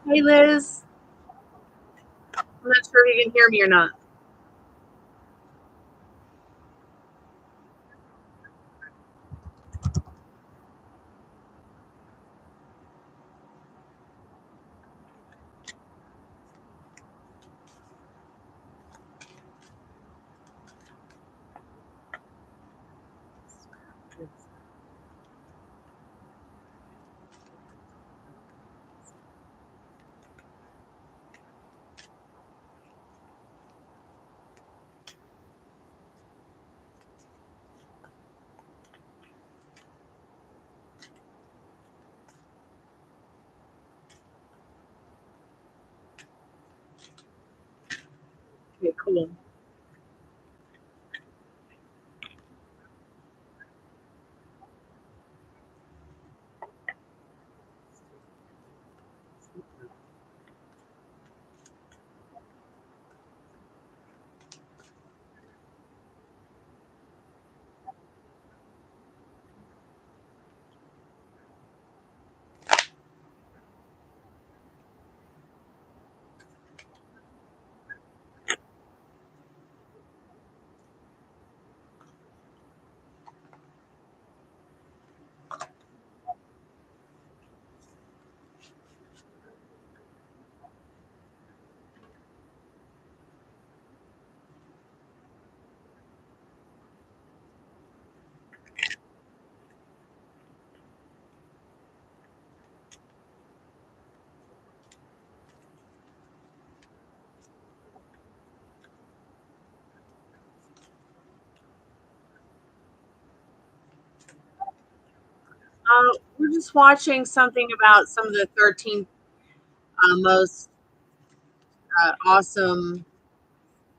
Hey, Liz. I'm not sure if you can hear me or not. Okay, cool. We're just watching something about some of the 13 most awesome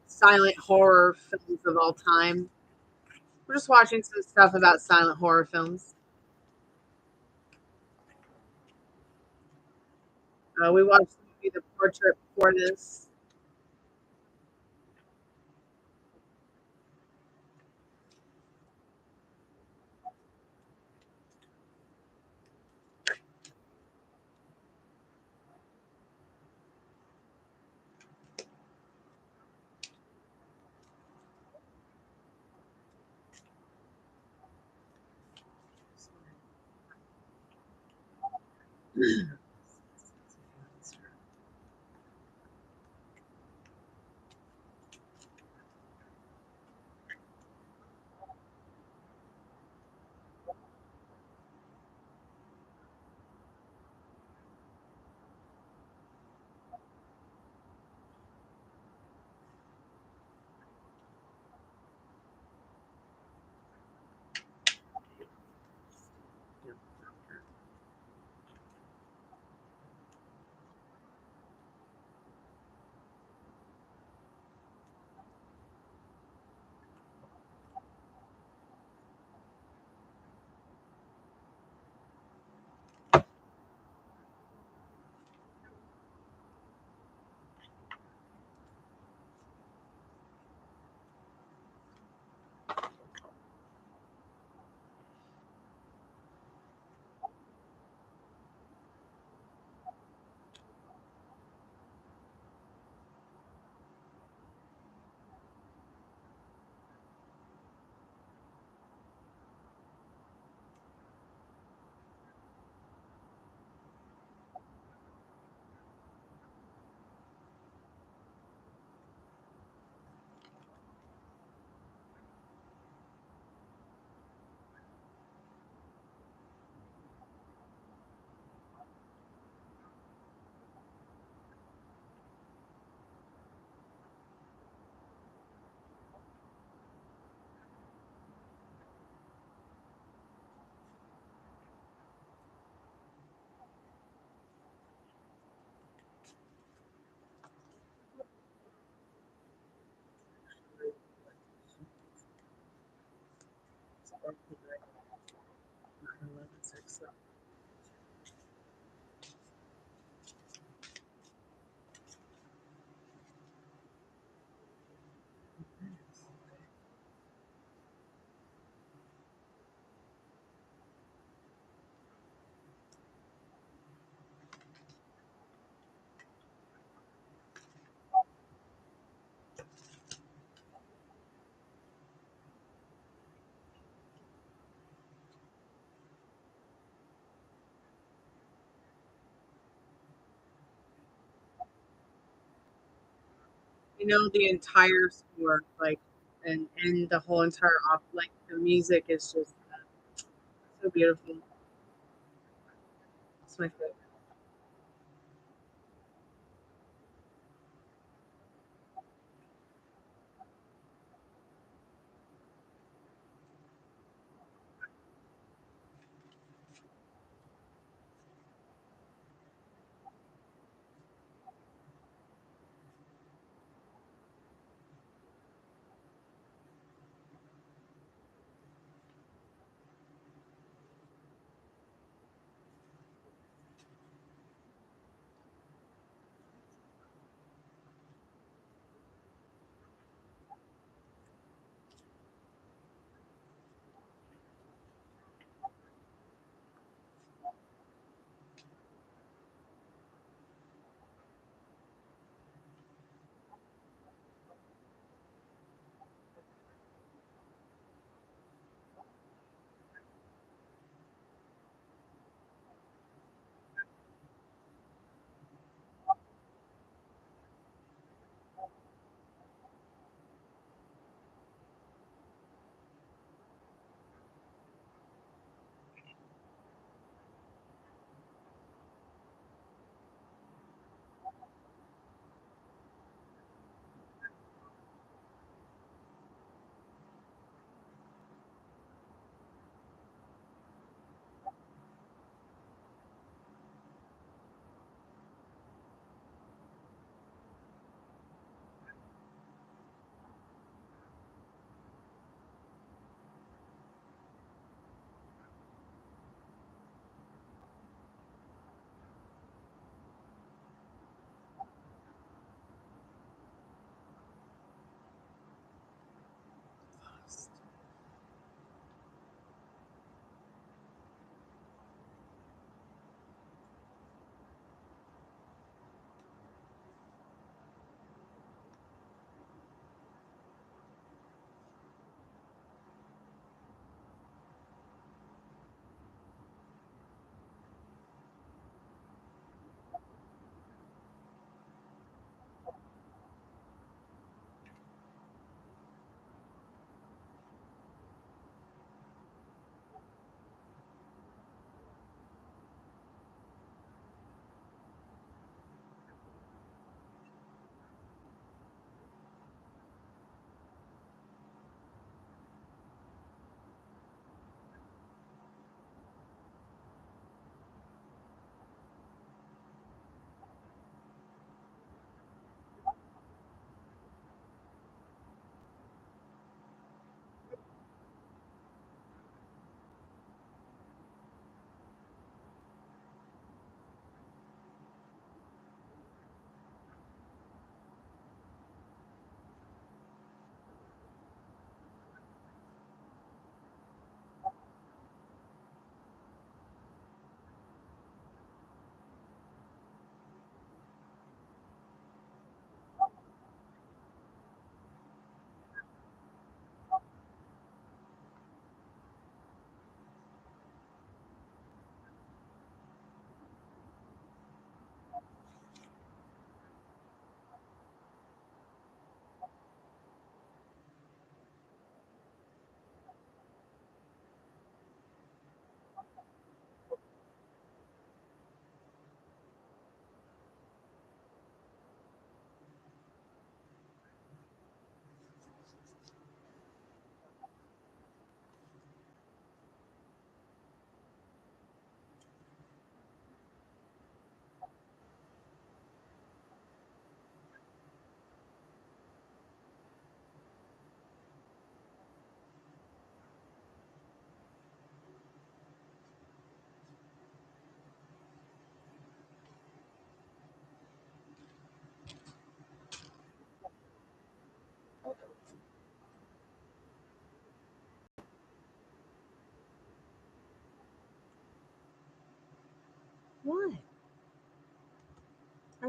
silent horror films of all time. We're just watching some stuff about silent horror films. We watched the movie The Portrait before this. You know, the entire score, like, and the whole entire op, like, the music is just so beautiful. It's my favorite.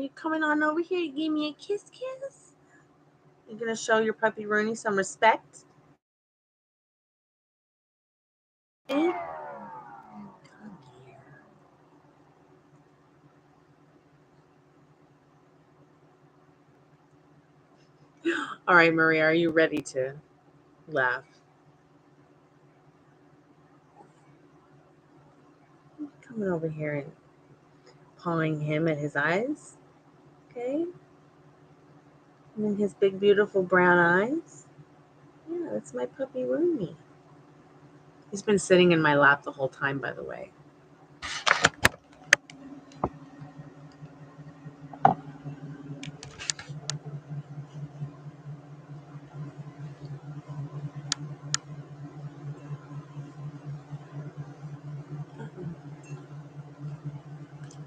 you coming on over here to give me a kiss? You're going to show your puppy Rooney some respect? Okay. All right, Maria, are you ready to laugh? Coming over here and pawing him at his eyes. Okay. And then his big, beautiful brown eyes. Yeah, that's my puppy Rooney. He's been sitting in my lap the whole time, by the way.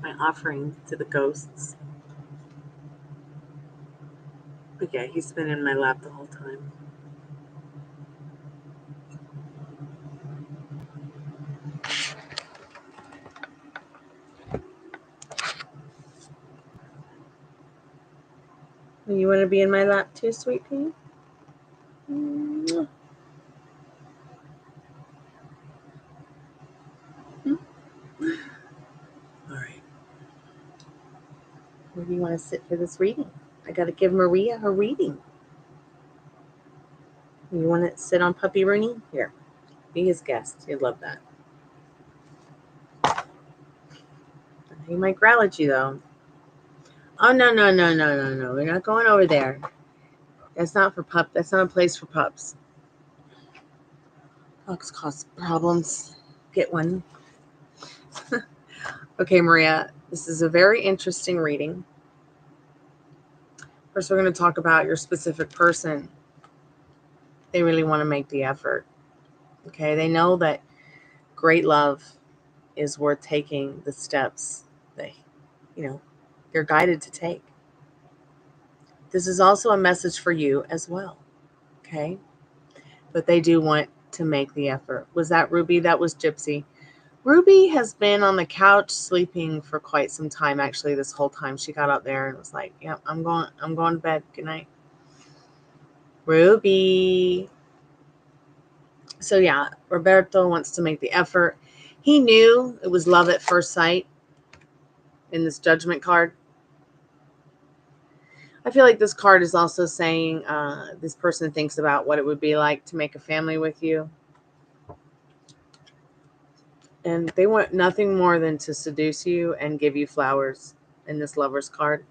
My offering to the ghosts. But yeah, he's been in my lap the whole time. You want to be in my lap too, sweet pea? All right. Where do you want to sit for this reading? I got to give Maria her reading. You want to sit on Puppy Rooney? Here, be his guest. He'd love that. He might growl at you, though. Oh, no. We're not going over there. That's not for pup. That's not a place for pups. Dogs cause problems. Get one. Okay, Maria, this is a very interesting reading. First, we're going to talk about your specific person. They really want to make the effort. Okay, they know that great love is worth taking the steps that, you're guided to take. This is also a message for you as well. Okay, but they do want to make the effort. Was that Ruby? That was Gypsy. Ruby has been on the couch sleeping for quite some time. Actually, this whole time she got up there and was like, "Yep, I'm going to bed. Good night." Ruby. So yeah, Roberto wants to make the effort. He knew it was love at first sight in this judgment card. I feel like this card is also saying this person thinks about what it would be like to make a family with you. And they want nothing more than to seduce you and give you flowers in this Lover's card.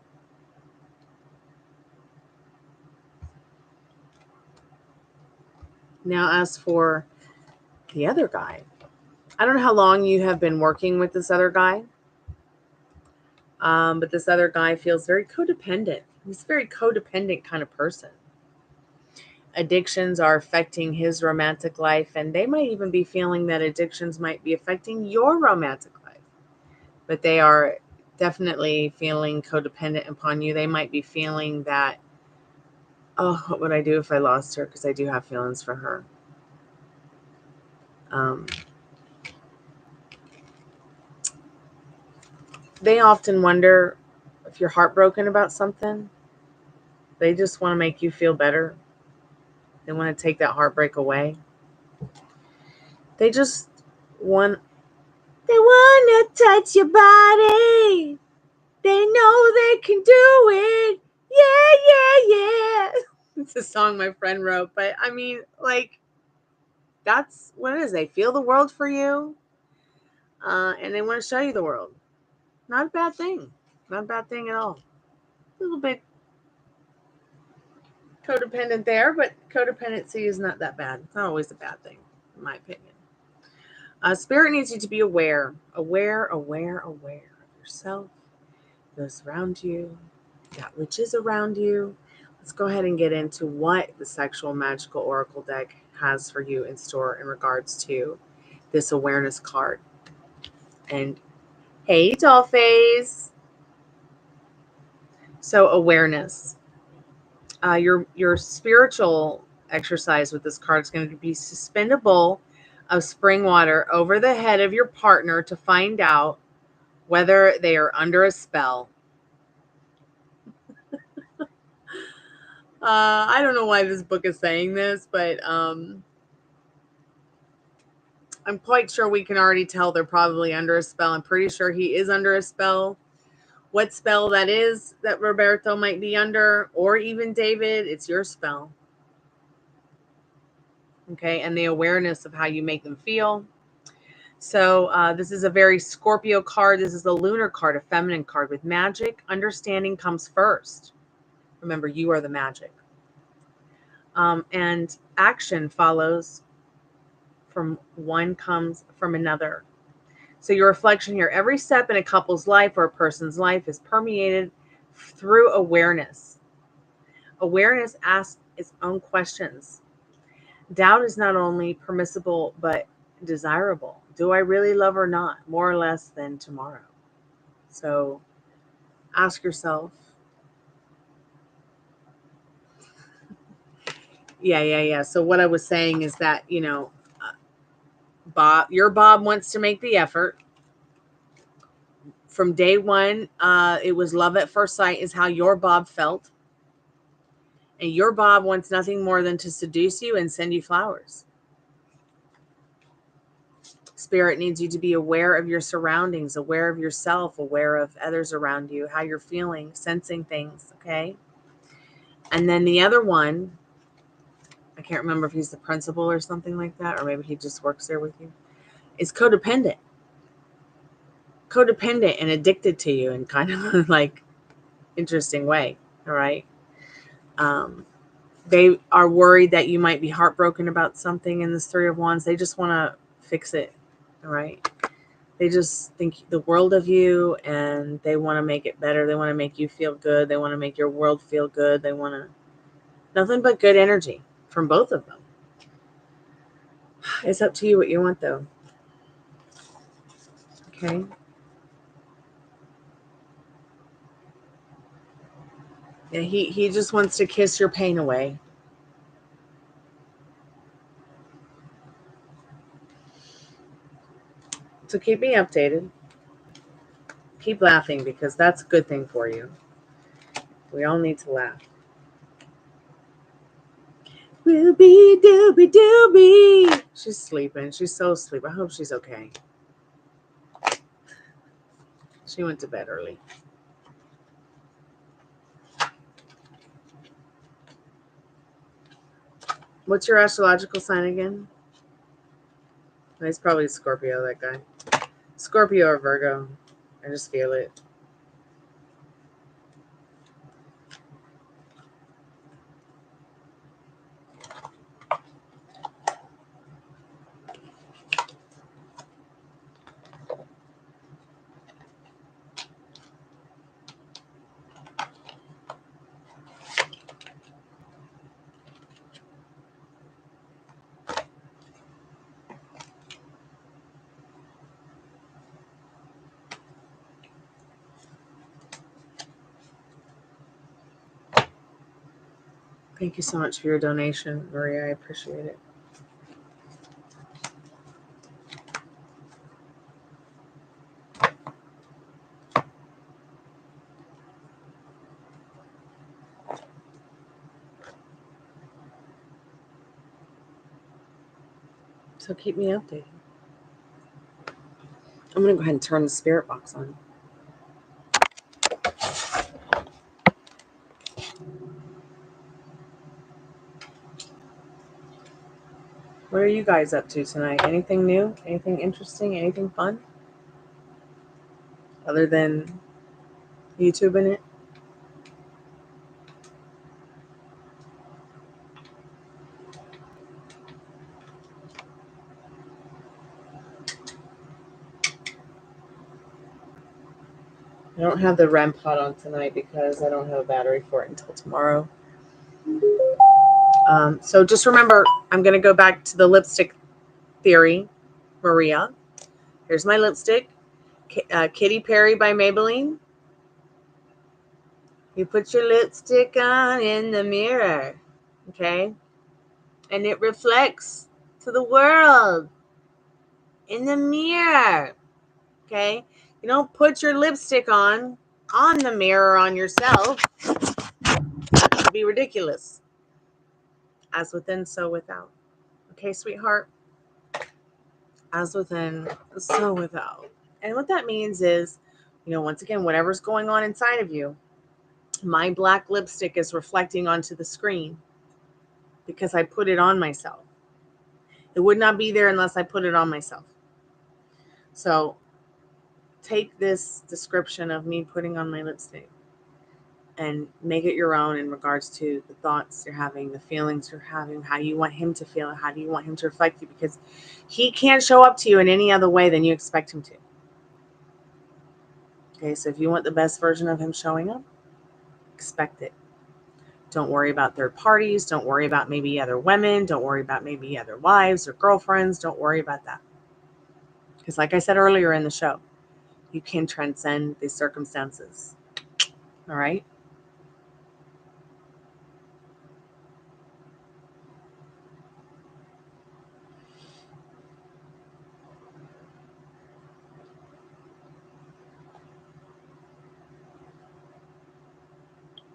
Now, as for the other guy, I don't know how long you have been working with this other guy, but this other guy feels very codependent. He's a very codependent kind of person. Addictions are affecting his romantic life, and they might even be feeling that addictions might be affecting your romantic life. But they are definitely feeling codependent upon you. They might be feeling that, oh, what would I do if I lost her? Because I do have feelings for her. They often wonder if you're heartbroken about something. They just want to make you feel better. They want to take that heartbreak away. They just want, they want to touch your body. They know they can do it. Yeah. It's a song my friend wrote, but I mean, like, that's what it is. They feel the world for you, and they want to show you the world. Not a bad thing. Not a bad thing at all. A little bit codependent there, but codependency is not that bad. It's not always a bad thing, in my opinion. Spirit needs you to be aware of yourself, those around you, that which is around you. Let's go ahead and get into what the Sexual Magical Oracle deck has for you in store in regards to this awareness card. And hey, Dollface. So awareness. Your spiritual exercise with this card is going to be suspend a bowl of spring water over the head of your partner to find out whether they are under a spell I don't know why this book is saying this, but I'm quite sure we can already tell they're probably under a spell. I'm pretty sure he is under a spell. What spell that is that Roberto might be under, or even David, it's your spell. Okay, and the awareness of how you make them feel. So this is a very Scorpio card. This is a lunar card, a feminine card with magic. Understanding comes first. Remember, you are the magic. And action follows from one comes from another. So your reflection here, every step in a couple's life or a person's life is permeated through awareness. Awareness asks its own questions. Doubt is not only permissible, but desirable. Do I really love or not? More or less than tomorrow. So ask yourself. Yeah. So what I was saying is that, you know, your Bob wants to make the effort. From day one, it was love at first sight is how your Bob felt. And your Bob wants nothing more than to seduce you and send you flowers. Spirit needs you to be aware of your surroundings, aware of yourself, aware of others around you, how you're feeling, sensing things, okay? And then the other one, I can't remember if he's the principal or something like that, or maybe he just works there with you, is codependent. Codependent and addicted to you in kind of like interesting way, all right? They are worried that you might be heartbroken about something in this Three of Wands. They just want to fix it, all right? They just think the world of you and they want to make it better. They want to make you feel good. They want to make your world feel good. They want to, nothing but good energy from both of them. It's up to you what you want though. Okay. Yeah, he just wants to kiss your pain away. So keep me updated. Keep laughing because that's a good thing for you. We all need to laugh. Ruby dooby dooby. She's sleeping. She's so asleep. I hope she's okay. She went to bed early. What's your astrological sign again? He's probably Scorpio, that guy. Scorpio or Virgo. I just feel it. Thank you so much for your donation, Maria. I appreciate it. So keep me updated. I'm going to go ahead and turn the spirit box on. What are you guys up to tonight? Anything new? Anything interesting? Anything fun? Other than YouTubing it? I don't have the REM pod on tonight because I don't have a battery for it until tomorrow. So just remember, I'm going to go back to the lipstick theory, Maria. Here's my lipstick. Katy Perry by Maybelline. You put your lipstick on in the mirror, okay? And it reflects to the world in the mirror, okay? You don't put your lipstick on the mirror on yourself. That should be ridiculous. As within, so without. Okay, sweetheart? As within, so without. And what that means is, once again, whatever's going on inside of you, my black lipstick is reflecting onto the screen because I put it on myself. It would not be there unless I put it on myself. So take this description of me putting on my lipstick and make it your own in regards to the thoughts you're having, the feelings you're having, how you want him to feel, how do you want him to reflect you, because he can't show up to you in any other way than you expect him to. Okay, so if you want the best version of him showing up, expect it. Don't worry about third parties. Don't worry about maybe other women. Don't worry about maybe other wives or girlfriends. Don't worry about that. Because like I said earlier in the show, you can transcend these circumstances. All right?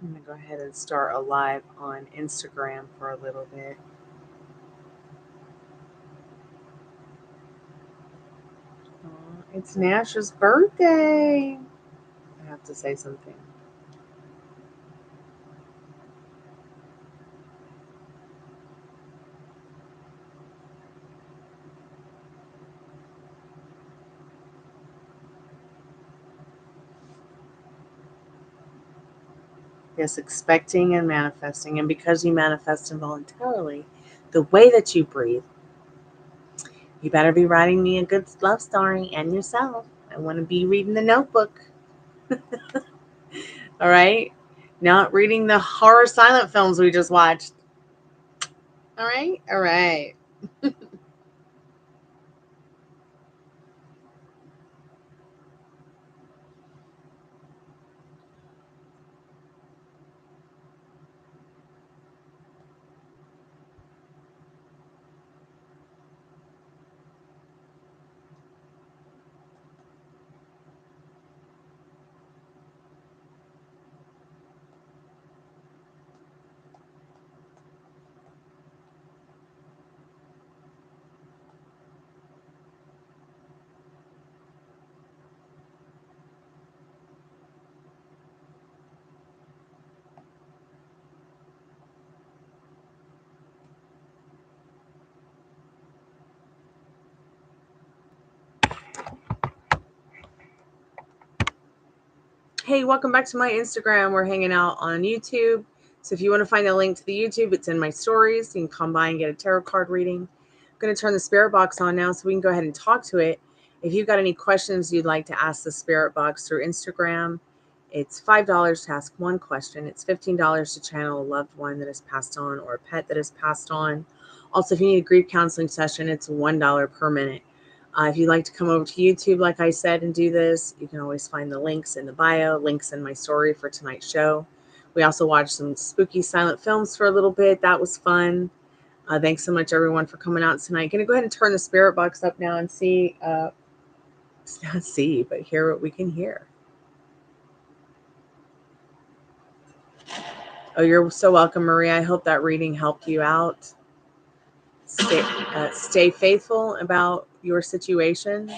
I'm going to go ahead and start a live on Instagram for a little bit. It's Nash's birthday. I have to say something. Yes, expecting and manifesting. And because you manifest involuntarily, the way that you breathe, you better be writing me a good love story and yourself. I want to be reading the Notebook. All right? Not reading the horror silent films we just watched. All right? All right. Hey, welcome back to my Instagram. We're hanging out on YouTube. So if you want to find a link to the YouTube, it's in my stories. You can come by and get a tarot card reading. I'm going to turn the spirit box on now so we can go ahead and talk to it. If you've got any questions you'd like to ask the spirit box through Instagram, it's $5 to ask one question. It's $15 to channel a loved one that has passed on or a pet that has passed on. Also, if you need a grief counseling session, it's $1 per minute. If you'd like to come over to YouTube, like I said, and do this, you can always find the links in the bio, links in my story for tonight's show. We also watched some spooky silent films for a little bit. That was fun. Thanks so much, everyone, for coming out tonight. Going to go ahead and turn the spirit box up now and see, not see, but hear what we can hear. Oh, you're so welcome, Maria. I hope that reading helped you out. Stay faithful about your situation.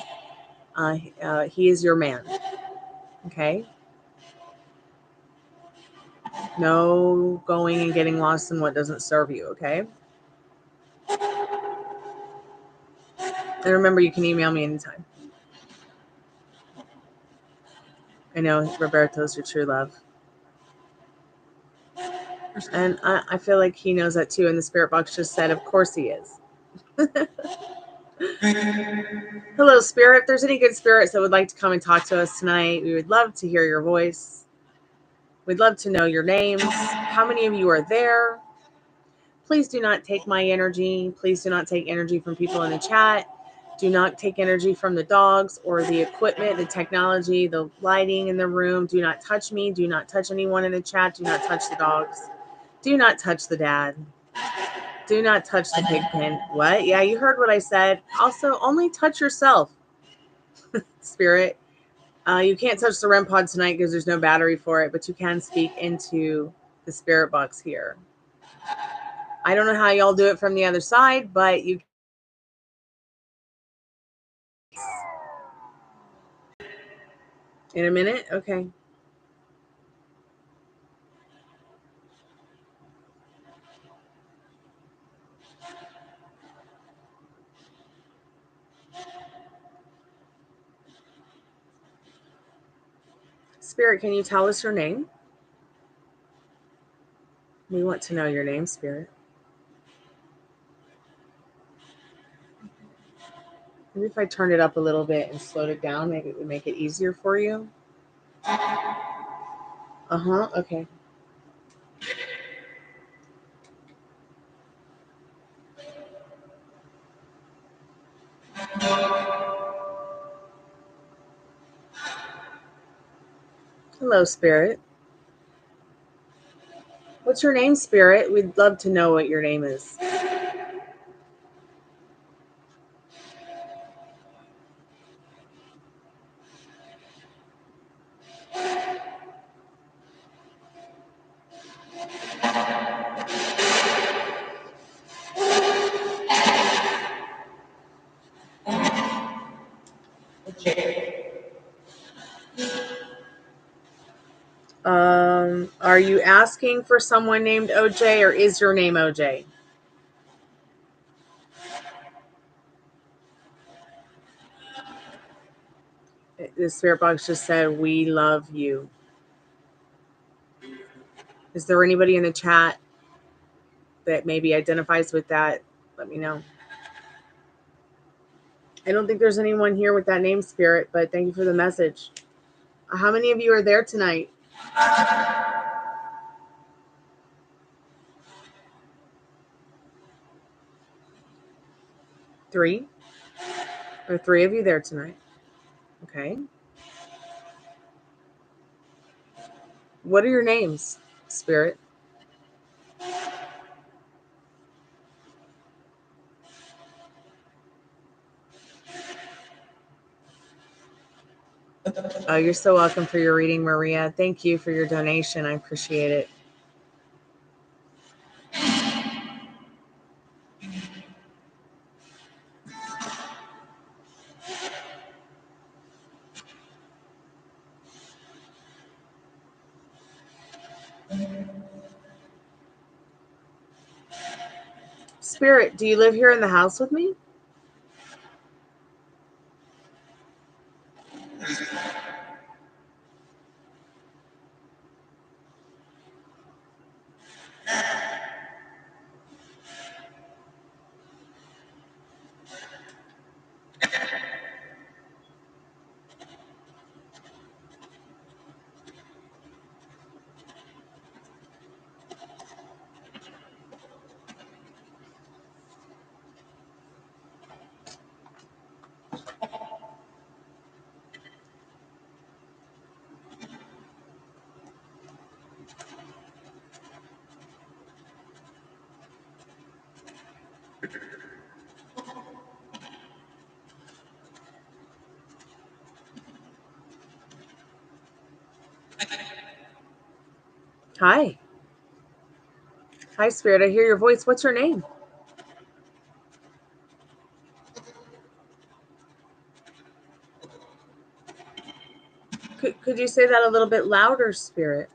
He is your man. Okay? No going and getting lost in what doesn't serve you, okay? And remember, you can email me anytime. I know Roberto's your true love. And I feel like he knows that too. And the spirit box just said, of course he is. Hello, spirit. If there's any good spirits that would like to come and talk to us tonight, we would love to hear your voice. We'd love to know your names. How many of you are there? Please do not take my energy. Please do not take energy from people in the chat. Do not take energy from the dogs or the equipment, the technology, the lighting in the room. Do not touch me. Do not touch anyone in the chat. Do not touch the dogs. Do not touch the dad. Do not touch the pig pen. What? Yeah, you heard what I said. Also, only touch yourself, spirit. You can't touch the REM pod tonight because there's no battery for it, but you can speak into the spirit box here. I don't know how y'all do it from the other side, but you in a minute? Okay. Spirit, can you tell us your name? We want to know your name, Spirit. Maybe if I turn it up a little bit and slowed it down, maybe it would make it easier for you. Okay. Hello, Spirit. What's your name, Spirit? We'd love to know what your name is. Are you asking for someone named OJ, or is your name OJ? The spirit box just said, "We love you." Is there anybody in the chat that maybe identifies with that? Let me know. I don't think there's anyone here with that name, Spirit, but thank you for the message. How many of you are there tonight? 3? There are 3 of you there tonight. Okay. What are your names, Spirit? Oh, you're so welcome for your reading, Maria. Thank you for your donation. I appreciate it. Spirit, do you live here in the house with me? Hi. Hi, Spirit. I hear your voice. What's your name? Could you say that a little bit louder, Spirit?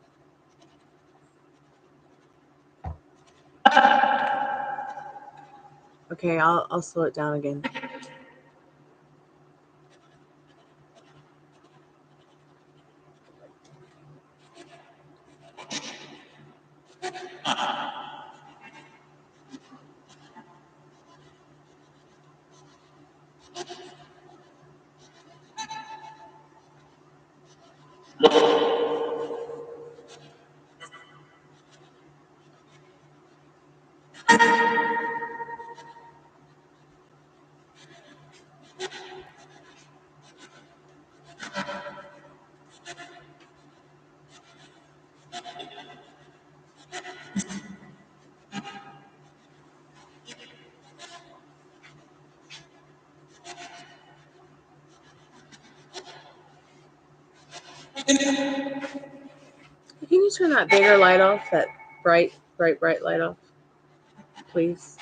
Okay, I'll slow it down again. Can you turn that bigger light off? That bright light off, please.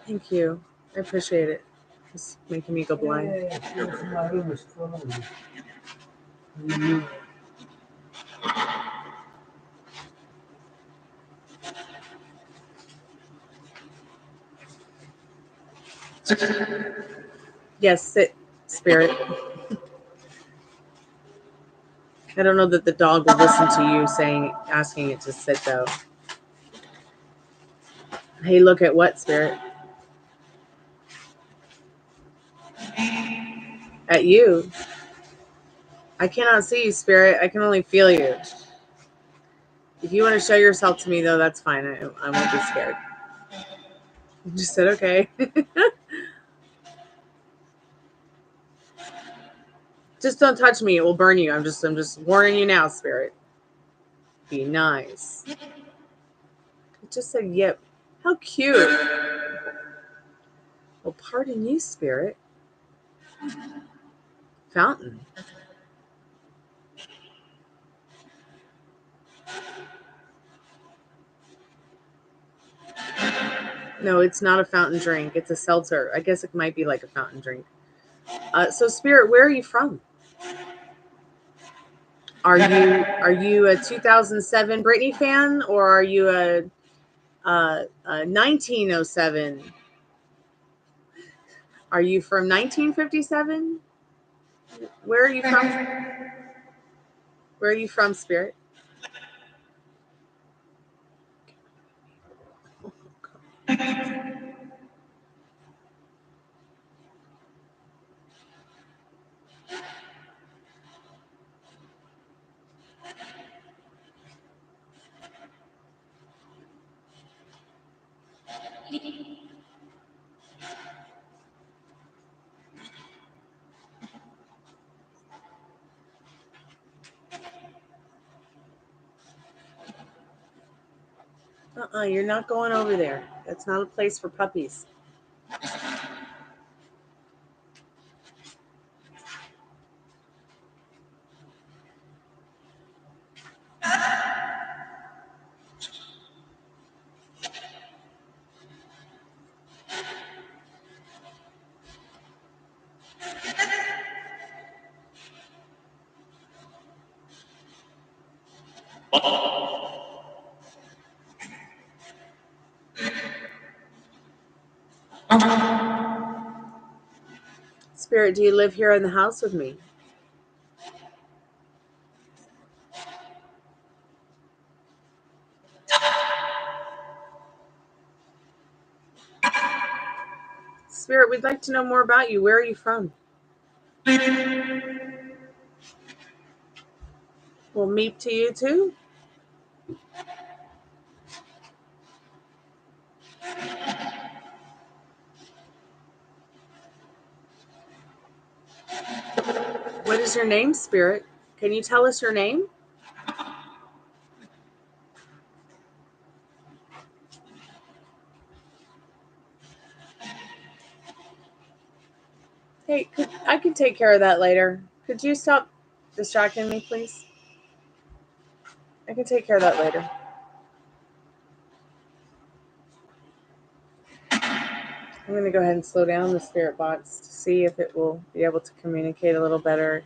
Thank you. I appreciate it. It's making me go blind. Yes, sit, Spirit. I don't know that the dog will listen to you asking it to sit, though. Hey, look at what, Spirit? At you. I cannot see you, Spirit. I can only feel you. If you want to show yourself to me, though, that's fine. I won't be scared. You just said okay. Just don't touch me. It will burn you. I'm just warning you now, Spirit. Be nice. I just said yep. How cute. Well, pardon you, Spirit. Fountain. No, it's not a fountain drink. It's a seltzer. I guess it might be like a fountain drink. So, Spirit, where are you from? Are you a 2007 Britney fan, or are you a 1907? Are you from 1957? Where are you from? Where are you from, Spirit? You're not going over there. That's not a place for puppies. Spirit, do you live here in the house with me? Spirit, we'd like to know more about you. Where are you from? Well, meep to you too. What is your name, Spirit? Can you tell us your name? Hey, I can take care of that later. Could you stop distracting me, please? I can take care of that later. I'm going to go ahead and slow down the spirit box to see if it will be able to communicate a little better.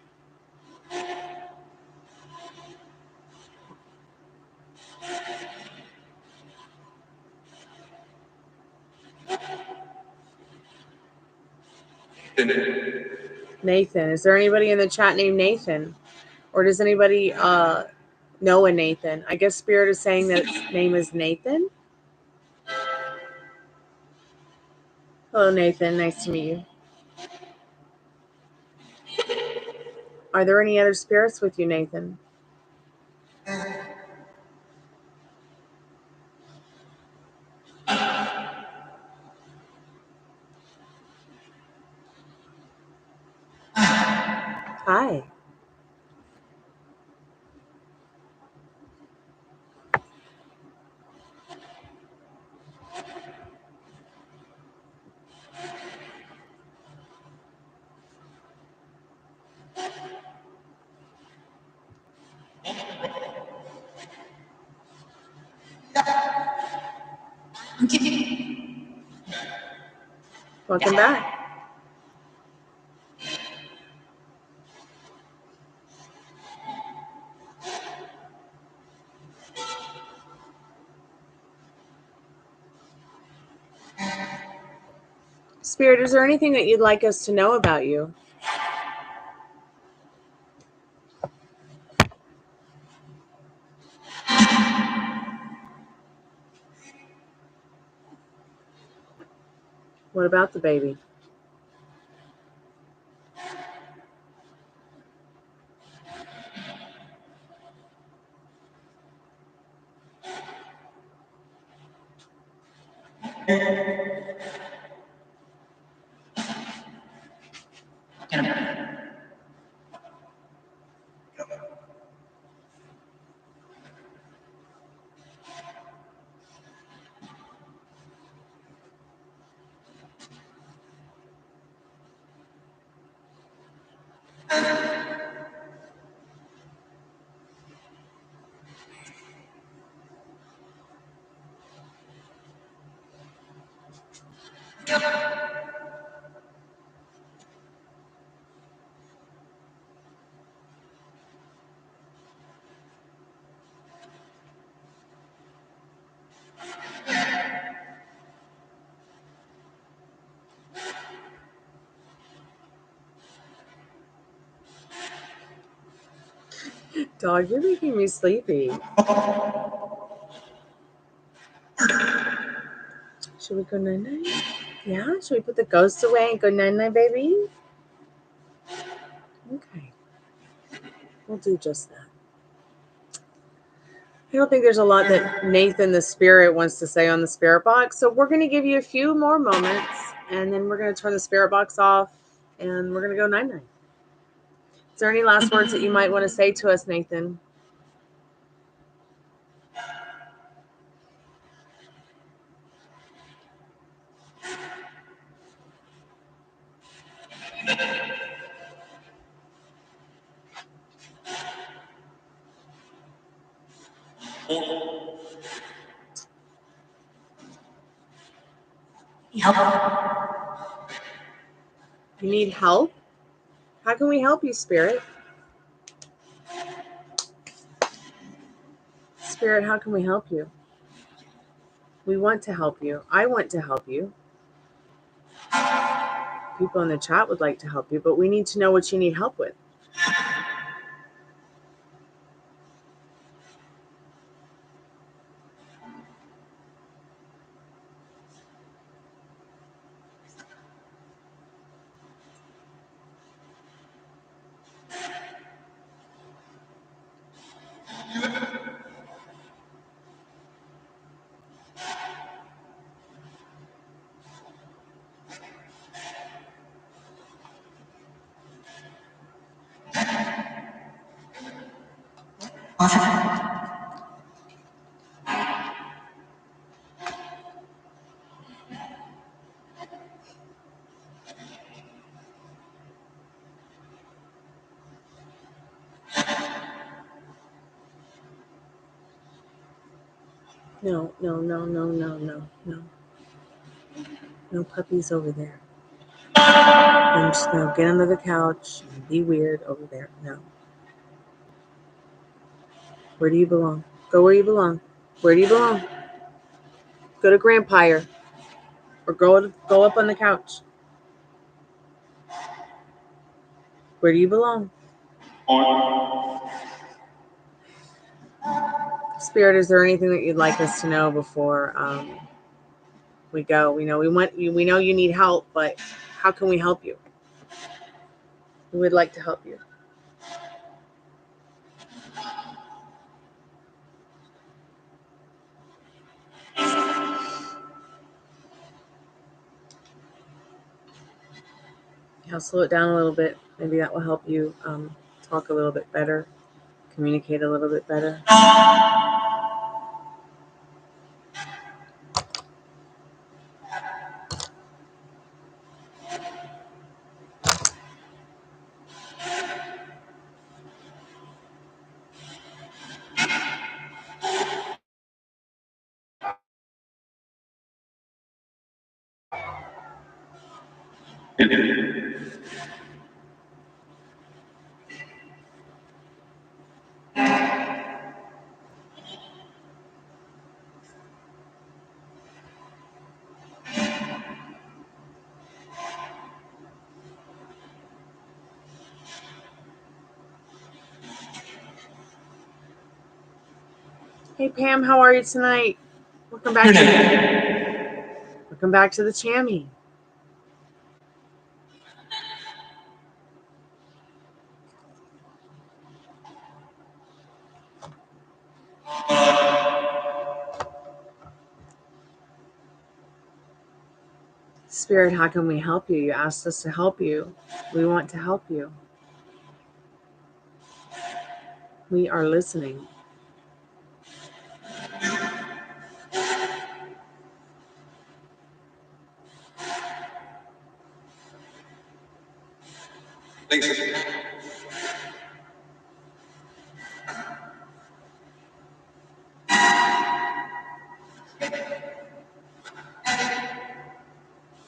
Nathan. Is there anybody in the chat named Nathan? Or does anybody know a Nathan? I guess Spirit is saying that its name is Nathan. Hello, Nathan. Nice to meet you. Are there any other spirits with you, Nathan? Hi. Welcome back. Spirit, is there anything that you'd like us to know about you? What about the baby? Dog, you're making me sleepy. Should we go night-night? Yeah? Should we put the ghosts away and go night-night, baby? Okay. We'll do just that. I don't think there's a lot that Nathan the Spirit wants to say on the Spirit Box, so we're going to give you a few more moments, and then we're going to turn the Spirit Box off, and we're going to go night-night. Is there any last words that you might want to say to us, Nathan? You need help? How can we help you, Spirit? Spirit, how can we help you? We want to help you. I want to help you. People in the chat would like to help you, but we need to know what you need help with. No. No puppies over there. I'm just going to get under the couch and be weird over there. No. Where do you belong? Go where you belong. Where do you belong? Go to Grandpire. Or go up on the couch. Where do you belong? Spirit, is there anything that you'd like us to know before we go? We know you need help, but how can we help you? We would like to help you. I'll slow it down a little bit. Maybe that will help you talk a little bit better, communicate a little bit better. Hey Pam, how are you tonight? Welcome back to the Chammy. Spirit, how can we help you? You asked us to help you. We want to help you. We are listening.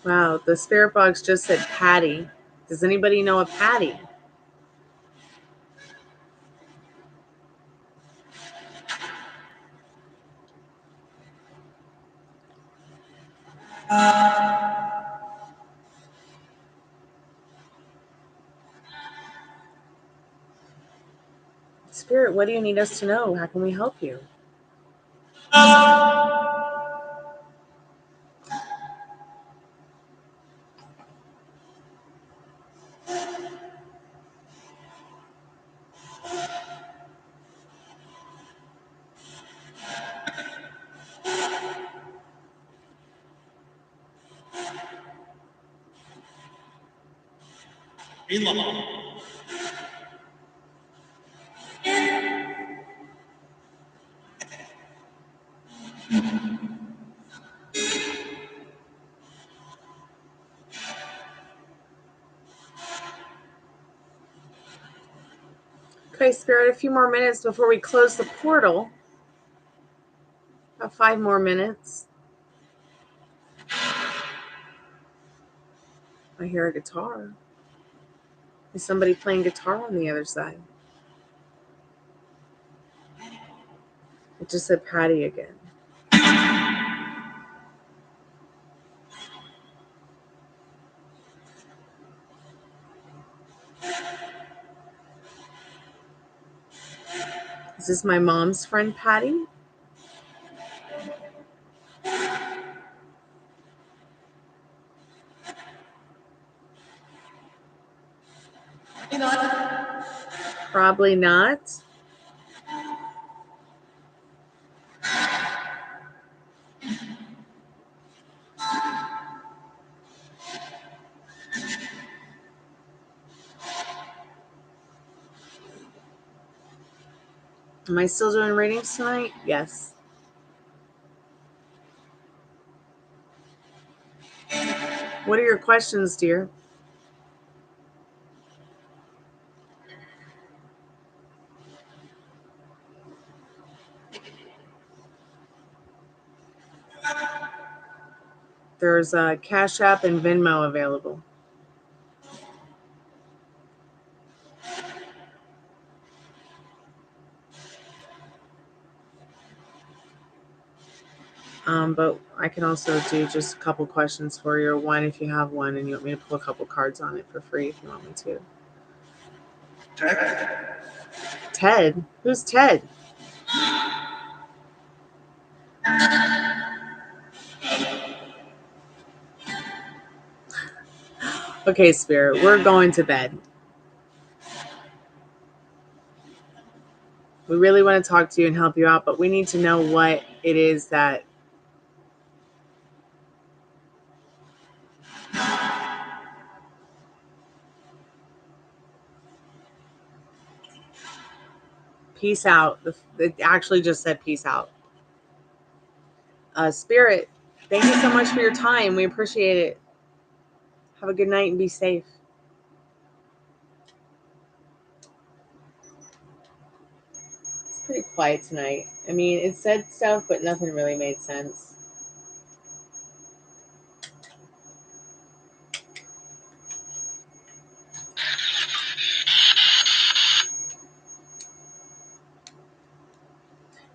Wow, the spirit box just said Patty. Does anybody know a Patty? Spirit, what do you need us to know? How can we help you? Okay, Spirit, a few more minutes before we close the portal. About 5 more minutes. I hear a guitar. Is somebody playing guitar on the other side? It just said Patty again. Is this my mom's friend, Patty? Probably not. Am I still doing readings tonight? Yes. What are your questions, dear? There's a Cash App and Venmo available. But I can also do just a couple questions for you, or one if you have one and you want me to pull a couple cards on it for free if you want me to. Ted? Who's Ted? Okay, Spirit, we're going to bed. We really want to talk to you and help you out, but we need to know what it is that peace out. It actually just said peace out. Spirit, thank you so much for your time. We appreciate it. Have a good night and be safe. It's pretty quiet tonight. I mean, it said stuff, but nothing really made sense.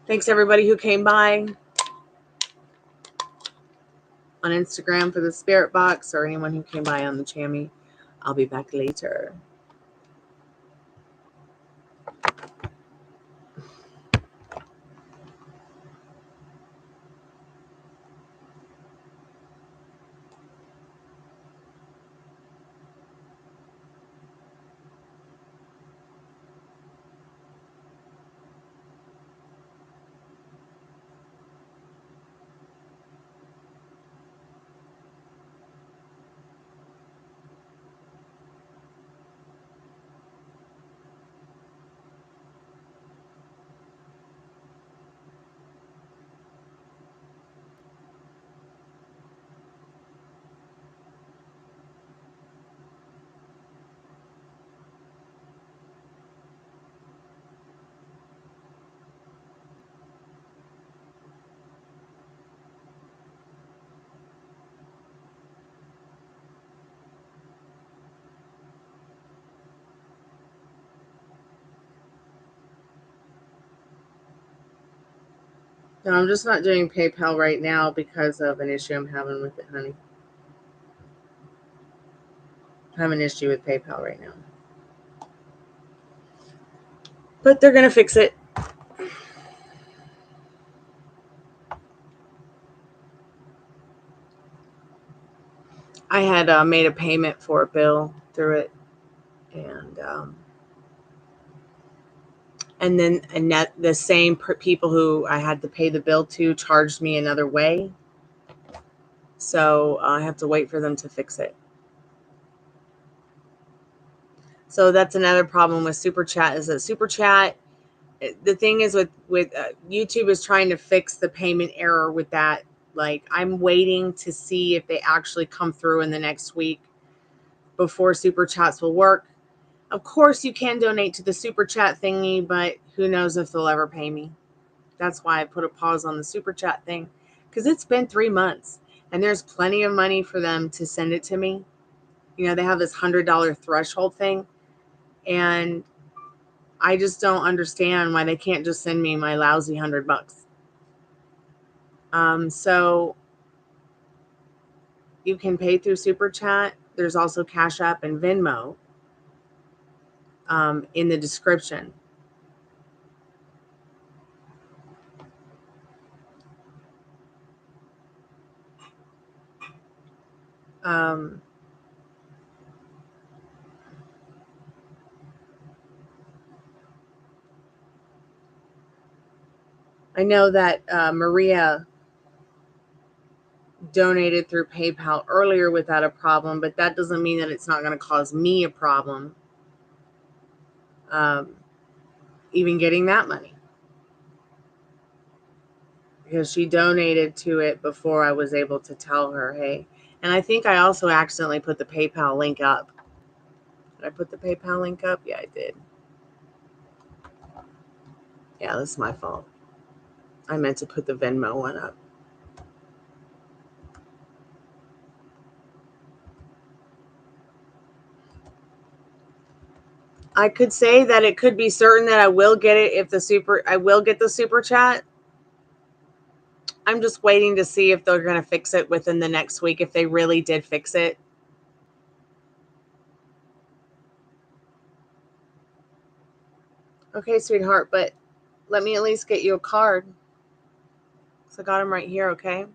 Thanks everybody who came by on Instagram for the spirit box, or anyone who came by on the Chammy. I'll be back later. No, I'm just not doing PayPal right now because of an issue I'm having with it, honey. I have an issue with PayPal right now. But they're going to fix it. I had made a payment for a bill through it. And then the same people who I had to pay the bill to charged me another way. So I have to wait for them to fix it. So that's another problem with Super Chat, is that Super Chat, the thing is with YouTube is trying to fix the payment error with that. Like, I'm waiting to see if they actually come through in the next week before Super Chats will work. Of course, you can donate to the Super Chat thingy, but who knows if they'll ever pay me. That's why I put a pause on the Super Chat thing, because it's been 3 months and there's plenty of money for them to send it to me. You know, they have this $100 threshold thing, and I just don't understand why they can't just send me my lousy $100. So you can pay through Super Chat. There's also Cash App and Venmo in the description. I know that Maria donated through PayPal earlier without a problem, but that doesn't mean that it's not going to cause me a problem even getting that money, because she donated to it before I was able to tell her, hey. And I think I also accidentally put the PayPal link up. Did I put the PayPal link up? Yeah, I did. Yeah, that's my fault. I meant to put the Venmo one up. I could say that it could be certain that I will get it if I will get the Super Chat. I'm just waiting to see if they're going to fix it within the next week, if they really did fix it. Okay, sweetheart, but let me at least get you a card. So I got them right here, okay?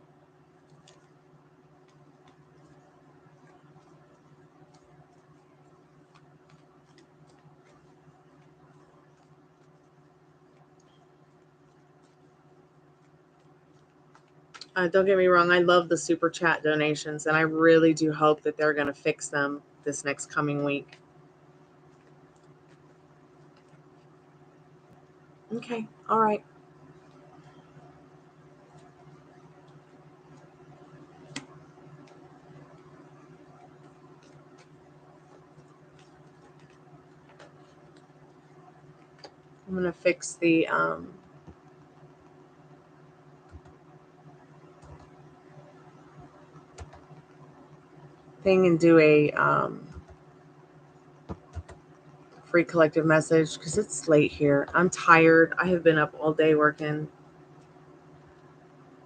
Don't get me wrong, I love the Super Chat donations, and I really do hope that they're going to fix them this next coming week. Okay, all right. I'm going to fix the thing and do a free collective message, because it's late here. I'm tired. I have been up all day working.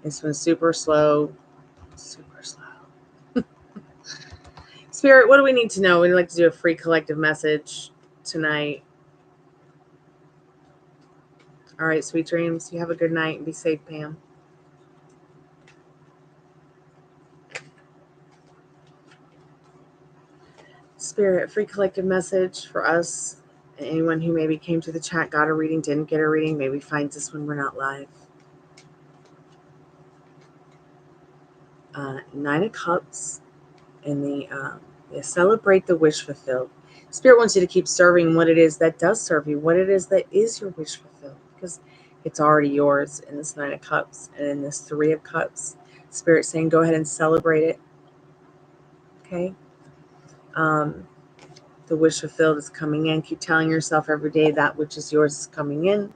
This one's super slow. Super slow. Spirit, what do we need to know? We'd like to do a free collective message tonight. All right, sweet dreams. You have a good night and be safe, Pam. Spirit, free collective message for us. Anyone who maybe came to the chat, got a reading, didn't get a reading, maybe finds this when we're not live. 9 of Cups and the celebrate the wish fulfilled. Spirit wants you to keep serving what it is that does serve you, what it is that is your wish fulfilled, because it's already yours in this 9 of Cups and in this 3 of Cups. Spirit saying, go ahead and celebrate it. Okay. The wish fulfilled is coming in. Keep telling yourself every day that which is yours is coming in.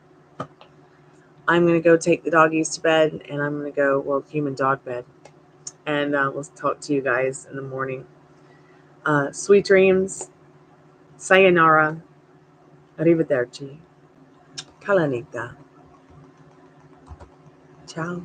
I'm going to go take the doggies to bed, and I'm going to go, well, human dog bed. And we'll talk to you guys in the morning. Sweet dreams. Sayonara. Arrivederci. Kalanita. Ciao.